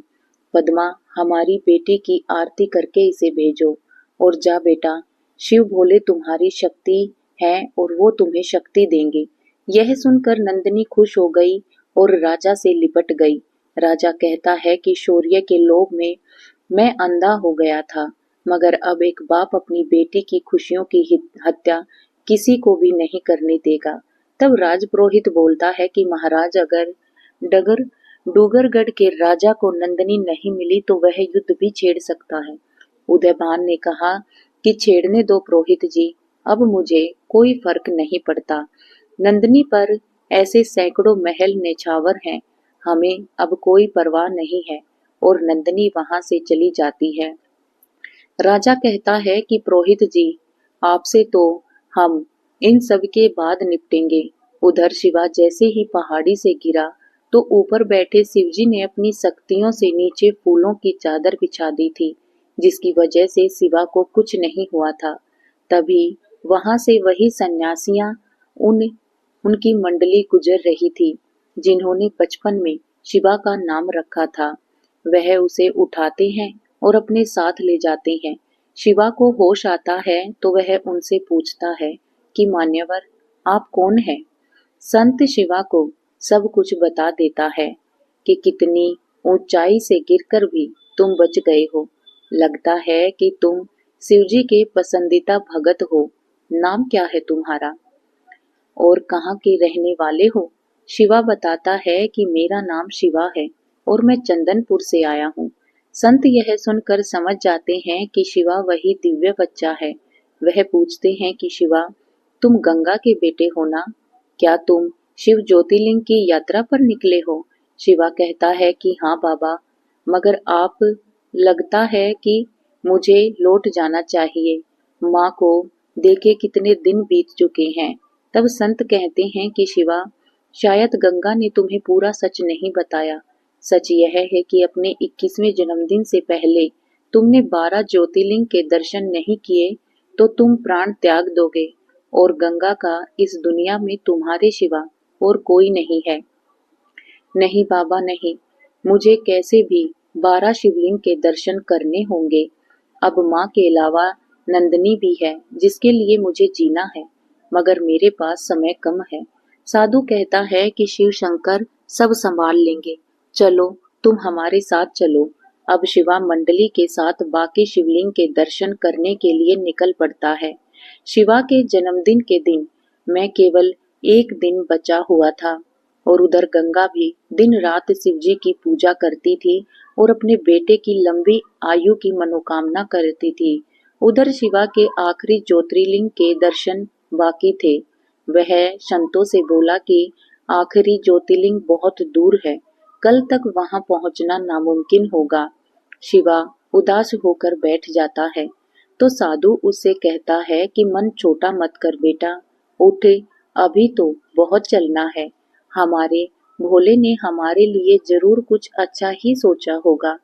पद्मा, हमारी बेटी की आरती करके इसे भेजो। और जा बेटा, शिव भोले तुम्हारी शक्ति है और वो तुम्हें शक्ति देंगे। यह सुनकर नंदिनी खुश हो गई और राजा से लिपट गई। राजा कहता है कि शौर्य के लोभ में मैं अंधा हो गया था, मगर अब एक बाप अपनी बेटी की खुशियों की हत्या किसी को भी नहीं करने देगा। तब राजपुरोहित बोलता है कि महाराज, अगर डगर डूगरगढ़ के राजा को नंदिनी नहीं मिली तो वह युद्ध भी छेड़ सकता है। उदयभान ने कहा कि छेड़ने दो पुरोहित जी, अब मुझे कोई फर्क नहीं पड़ता। नंदिनी पर ऐसे सैकड़ों महल नेछावर हैं, हमें अब कोई परवाह नहीं है। और नंदिनी वहां से चली जाती है। राजा कहता है कि पुरोहित जी, आपसे तो हम इन सब के बाद निपटेंगे। उधर शिवा जैसे ही पहाड़ी से गिरा तो ऊपर बैठे शिवजी ने अपनी शक्तियों से नीचे फूलों की चादर बिछा दी थी, जिसकी वजह से शिवा को कुछ नहीं हुआ था। तभी वहां से वही सन्यासियां उनकी मंडली गुजर रही थी, जिन्होंने बचपन में शिवा का नाम रखा था। वह उसे उठाते हैं और अपने साथ ले जाते हैं। शिवा को होश आता है तो वह उनसे पूछता है कि मान्यवर, आप कौन हैं? संत शिवा को सब कुछ बता देता है कि कितनी ऊंचाई से गिरकर भी तुम बच गए हो। लगता है कि तुम शिवजी के पसंदीदा भगत हो। नाम क्या है तुम्हारा और कहाँ के रहने वाले हो? शिवा बताता है कि मेरा नाम शिवा है और मैं चंदनपुर से आया हूँ। संत यह सुनकर समझ जाते हैं कि शिवा वही दिव्य बच्चा है। वह पूछते हैं कि शिवा, तुम गंगा के बेटे हो ना? क्या तुम शिव ज्योतिर्लिंग की यात्रा पर निकले हो? शिवा कहता है कि हाँ बाबा, मगर आप लगता है कि मुझे लौट जाना चाहिए। माँ को देखे कितने दिन बीत चुके हैं। तब संत कहते हैं कि शिवा, शायद गंगा ने तुम्हें पूरा सच नहीं बताया। सच यह है कि अपने 21वें जन्मदिन से पहले तुमने 12 ज्योतिर्लिंग के दर्शन नहीं किए तो तुम प्राण त्याग दोगे, और गंगा का इस दुनिया में तुम्हारे सिवा और कोई नहीं है। नहीं बाबा नहीं, मुझे कैसे भी 12 शिवलिंग के दर्शन करने होंगे। अब माँ के अलावा नंदिनी भी है जिसके लिए मुझे जीना है, मगर मेरे पास समय कम है। साधु कहता है कि शिव शंकर सब संभाल लेंगे, चलो तुम हमारे साथ चलो। अब शिवा मंडली के साथ बाकी शिवलिंग के दर्शन करने के लिए निकल पड़ता है। शिवा के जन्मदिन के दिन मैं केवल एक दिन बचा हुआ था, और उधर गंगा भी दिन रात शिवजी की पूजा करती थी और अपने बेटे की लंबी आयु की मनोकामना करती थी। उधर शिवा के आखिरी ज्योतिर्लिंग के दर्शन बाकी थे। वह संतों से बोला कि आखिरी ज्योतिर्लिंग बहुत दूर है, कल तक वहां पहुंचना नामुमकिन होगा। शिवा उदास होकर बैठ जाता है तो साधु उससे कहता है कि मन छोटा मत कर बेटा, उठ, अभी तो बहुत चलना है। हमारे भोले ने हमारे लिए जरूर कुछ अच्छा ही सोचा होगा।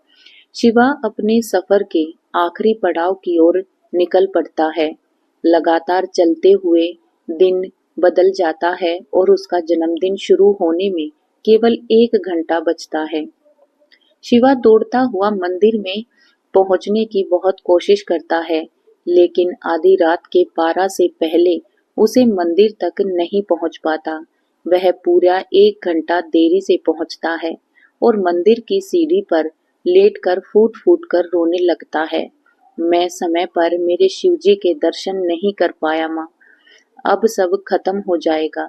शिवा अपने सफर के आखिरी पड़ाव की ओर निकल पड़ता है। लगातार चलते हुए दिन बदल जाता है और उसका जन्मदिन शुरू होने में केवल 1 घंटा बचता है। शिवा दौड़ता हुआ मंदिर में पहुंचने की बहुत कोशिश करता है, लेकिन आधी रात के 12 से पहले उसे मंदिर तक नहीं पहुंच पाता। वह पूरा 1 घंटा देरी से पहुंचता है और मंदिर की सीढ़ी पर लेटकर फूट फूट कर रोने लगता है। मैं समय पर मेरे शिवजी के दर्शन नहीं कर पाया माँ, अब सब खत्म हो जाएगा।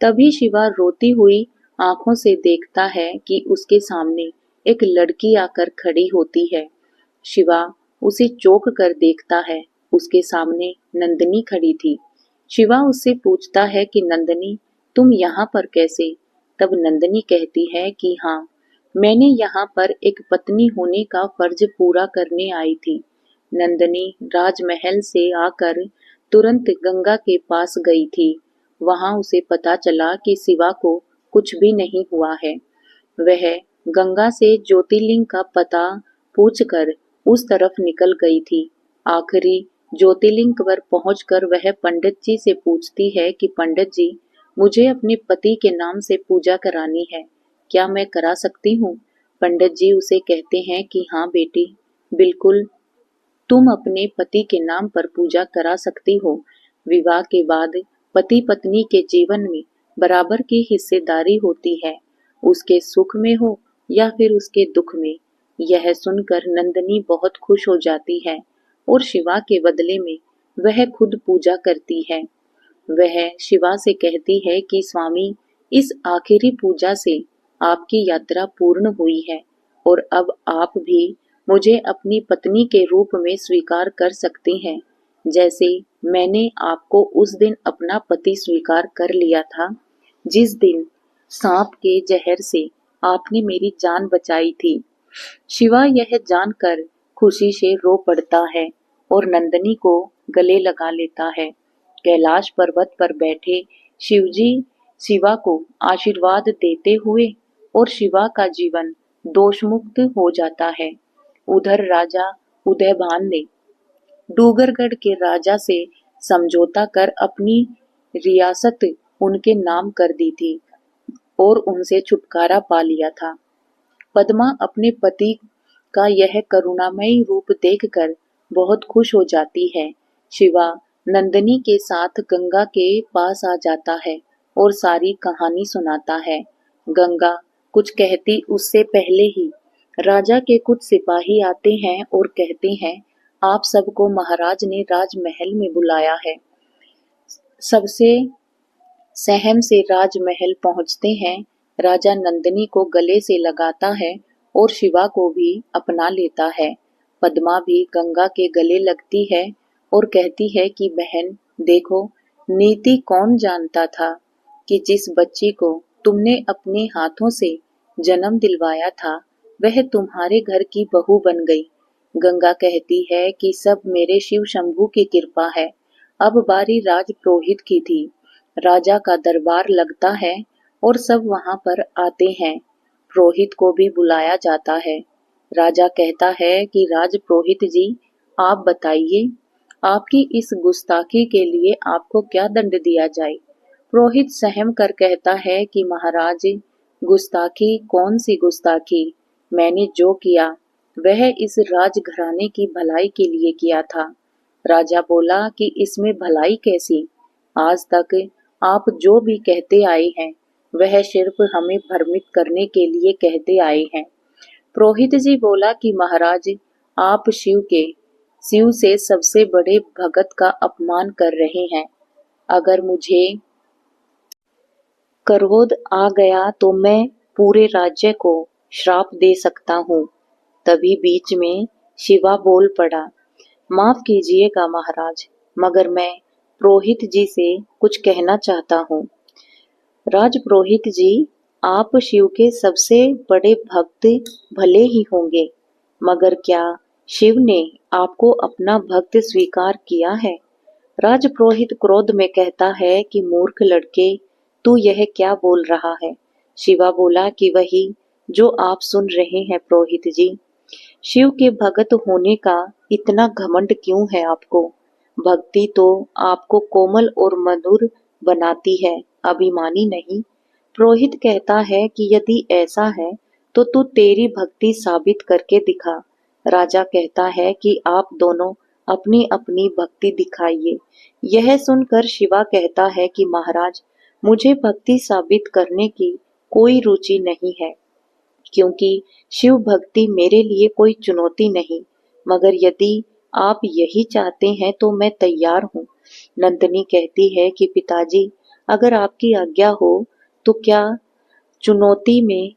तभी शिवा रोती हुई आंखों से देखता है कि उसके सामने एक लड़की आकर खड़ी होती है। शिवा उसे चौंक कर देखता है। उसके सामने नंदिनी खड़ी थी। शिवा उससे पूछता है कि नंदिनी, तुम यहाँ पर कैसे? तब नंदिनी कहती है कि हाँ, मैंने यहाँ पर एक पत्नी होने का फर्ज पूरा करने आई थी। नंदिनी राजमहल से आकर तुरंत गंगा के पास गई थी। वहां उसे पता चला कि शिवा को कुछ भी नहीं हुआ है। वह गंगा से ज्योतिर्लिंग का पता पूछकर उस तरफ निकल गई थी। आखिरी ज्योतिर्लिंग पर पहुंचकर वह पंडित जी से पूछती है कि पंडित जी, मुझे अपने पति के नाम से पूजा करानी है, क्या मैं करा सकती हूँ? पंडित जी उसे कहते हैं कि हाँ बेटी, बिल्कुल तुम अपने पति के नाम पर पूजा करा सकती हो। विवाह के बाद पति पत्नी के जीवन में बराबर की हिस्सेदारी होती है, उसके सुख में हो या फिर उसके दुख में। यह सुनकर नंदिनी बहुत खुश हो जाती है और शिवा के बदले में वह खुद पूजा करती है। वह शिवा से कहती है कि स्वामी, इस आखिरी पूजा से आपकी यात्रा पूर्ण हुई है और अब आप भी मुझे अपनी पत्नी के रूप में स्वीकार कर सकते हैं, जैसे मैंने आपको उस दिन अपना पति स्वीकार कर लिया था, जिस दिन सांप के जहर से आपने मेरी जान बचाई थी। शिवा यह जानकर खुशी से रो पड़ता है और नंदिनी को गले लगा लेता है। कैलाश पर्वत पर बैठे शिवजी शिवा को आशीर्वाद देते हुए और शिवा का जीवन दोषमुक्त हो जाता है। उधर राजा उदयभान ने डूंगरगढ़ के राजा से समझौता कर अपनी रियासत उनके नाम कर दी थी और उनसे छुटकारा पा लिया था। पद्मा अपने पति का यह करुणामयी रूप देखकर बहुत खुश हो जाती है। शिवा नंदिनी के साथ गंगा के पास आ जाता है और सारी कहानी सुनाता है। गंगा कुछ कहती उससे पहले ही राजा के कुछ सिपाही आते हैं और कहते हैं, आप सबको महाराज ने राजमहल में बुलाया है। सबसे सहम से राजमहल पहुंचते हैं। राजा नंदिनी को गले से लगाता है और शिवा को भी अपना लेता है। पद्मा भी गंगा के गले लगती है और कहती है कि बहन देखो, नीति कौन जानता था कि जिस बच्ची को तुमने अपने हाथों से जन्म दिलवाया था वह तुम्हारे घर की बहू बन गई। गंगा कहती है कि सब मेरे शिव शंभू की कृपा है। अब बारी राज पुरोहित की थी। राजा का दरबार लगता है और सब वहां पर आते हैं। पुरोहित को भी बुलाया जाता है। राजा कहता है कि राज पुरोहित जी, आप बताइए, आपकी इस गुस्ताखी के लिए आपको क्या दंड दिया जाए? पुरोहित सहम कर कहता है कि महाराज, गुस्ताखी कौन सी गुस्ताखी? मैंने जो किया वह इस राजघराने की भलाई के लिए किया था। राजा बोला कि इसमें भलाई कैसी? आज तक आप जो भी कहते आए हैं वह सिर्फ हमें भ्रमित करने के लिए कहते आए हैं। पुरोहित जी बोला कि महाराज, आप शिव से सबसे बड़े भगत का अपमान कर रहे हैं। अगर मुझे क्रोध आ गया तो मैं पूरे राज्य को श्राप दे सकता हूँ। तभी बीच में शिवा बोल पड़ा, माफ कीजिएगा महाराज, मगर मैं पुरोहित जी से कुछ कहना चाहता हूँ। राजपुरोहित जी, आप शिव के सबसे बड़े भक्त भले ही होंगे, मगर क्या शिव ने आपको अपना भक्त स्वीकार किया है? राजपुरोहित क्रोध में कहता है कि मूर्ख लड़के, तू यह क्या बोल रहा है? शिवा बोला कि वही जो आप सुन रहे हैं पुरोहित जी। शिव के भगत होने का इतना घमंड क्यों है आपको? भक्ति तो आपको कोमल और मधुर बनाती है, अभिमानी नहीं। पुरोहित कहता है कि यदि ऐसा है तो तू तेरी भक्ति साबित करके दिखा। राजा कहता है कि आप दोनों अपनी अपनी भक्ति दिखाइए। यह सुनकर शिवा कहता है कि महाराज, मुझे भक्ति साबित करने की कोई रुचि नहीं है, क्योंकि शिव भक्ति मेरे लिए कोई चुनौती नहीं, मगर यदि आप यही चाहते हैं तो मैं तैयार हूँ। नंदिनी कहती है कि पिताजी, अगर आपकी आज्ञा हो तो क्या चुनौती में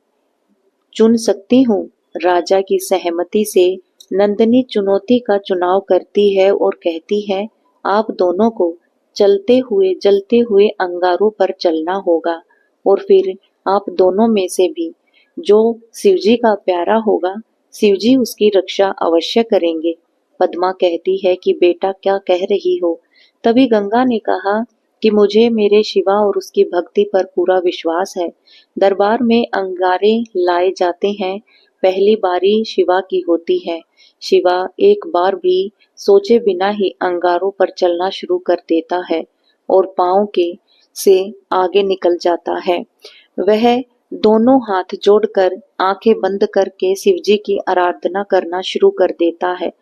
चुन सकती हूँ। राजा की सहमति से नंदिनी चुनौती का चुनाव करती है और कहती है, आप दोनों को चलते हुए जलते हुए अंगारों पर चलना होगा और फिर आप दोनों में से भी जो शिवजी का प्यारा होगा, शिवजी उसकी रक्षा अवश्य करेंगे। पद्मा कहती है कि बेटा क्या कह रही हो। तभी गंगा ने कहा कि मुझे मेरे शिवा और उसकी भक्ति पर पूरा विश्वास है। दरबार में अंगारे लाए जाते हैं। पहली बारी शिवा की होती है। शिवा एक बार भी सोचे बिना ही अंगारों पर चलना शुरू कर देता है और पांव के से आगे निकल जाता है। वह दोनों हाथ जोड़कर आंखें बंद करके शिवजी की आराधना करना शुरू कर देता है।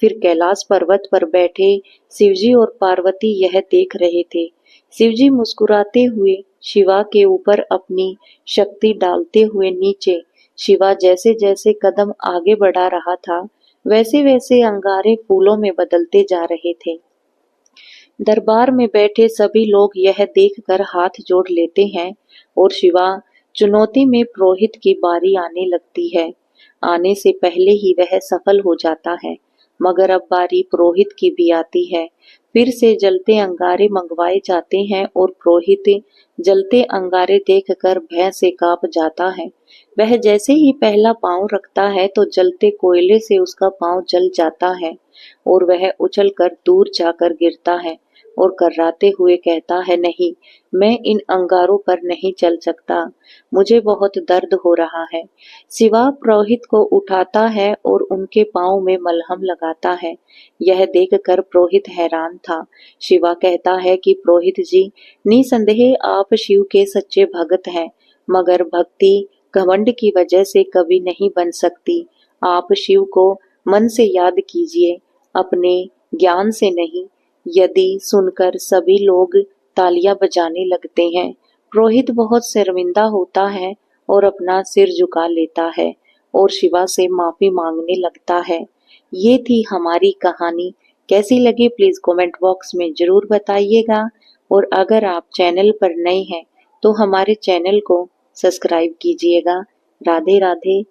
फिर कैलाश पर्वत पर बैठे शिवजी और पार्वती यह देख रहे थे। शिवजी मुस्कुराते हुए शिवा के ऊपर अपनी शक्ति डालते हुए नीचे, शिवा जैसे जैसे कदम आगे बढ़ा रहा था, वैसे वैसे अंगारे फूलों में बदलते जा रहे थे। दरबार में बैठे सभी लोग यह देखकर हाथ जोड़ लेते हैं और शिवा चुनौती में पुरोहित की बारी आने लगती है। आने से पहले ही वह सफल हो जाता है, मगर अब बारी पुरोहित की भी आती है। फिर से जलते अंगारे मंगवाए जाते हैं और पुरोहित जलते अंगारे देखकर भय से कांप जाता है। वह जैसे ही पहला पांव रखता है तो जलते कोयले से उसका पांव जल जाता है और वह उछलकर दूर जाकर गिरता है और कर्राते हुए कहता है, नहीं, मैं इन अंगारों पर नहीं चल सकता, मुझे बहुत दर्द हो रहा है। शिवा पुरोहित को उठाता है और उनके पांव में मलहम लगाता है। यह देखकर पुरोहित हैरान था। शिवा कहता है कि पुरोहित जी, निसंदेह आप शिव के सच्चे भक्त हैं, मगर भक्ति घमंड की वजह से कभी नहीं बन सकती। आप शिव को मन से याद कीजिए, अपने ज्ञान से नहीं। यदि सुनकर सभी लोग तालियां बजाने लगते हैं। पुरोहित बहुत शर्मिंदा होता है और अपना सिर झुका लेता है और शिवा से माफी मांगने लगता है। ये थी हमारी कहानी। कैसी लगी प्लीज कमेंट बॉक्स में जरूर बताइएगा और अगर आप चैनल पर नए हैं तो हमारे चैनल को सब्सक्राइब कीजिएगा। राधे राधे।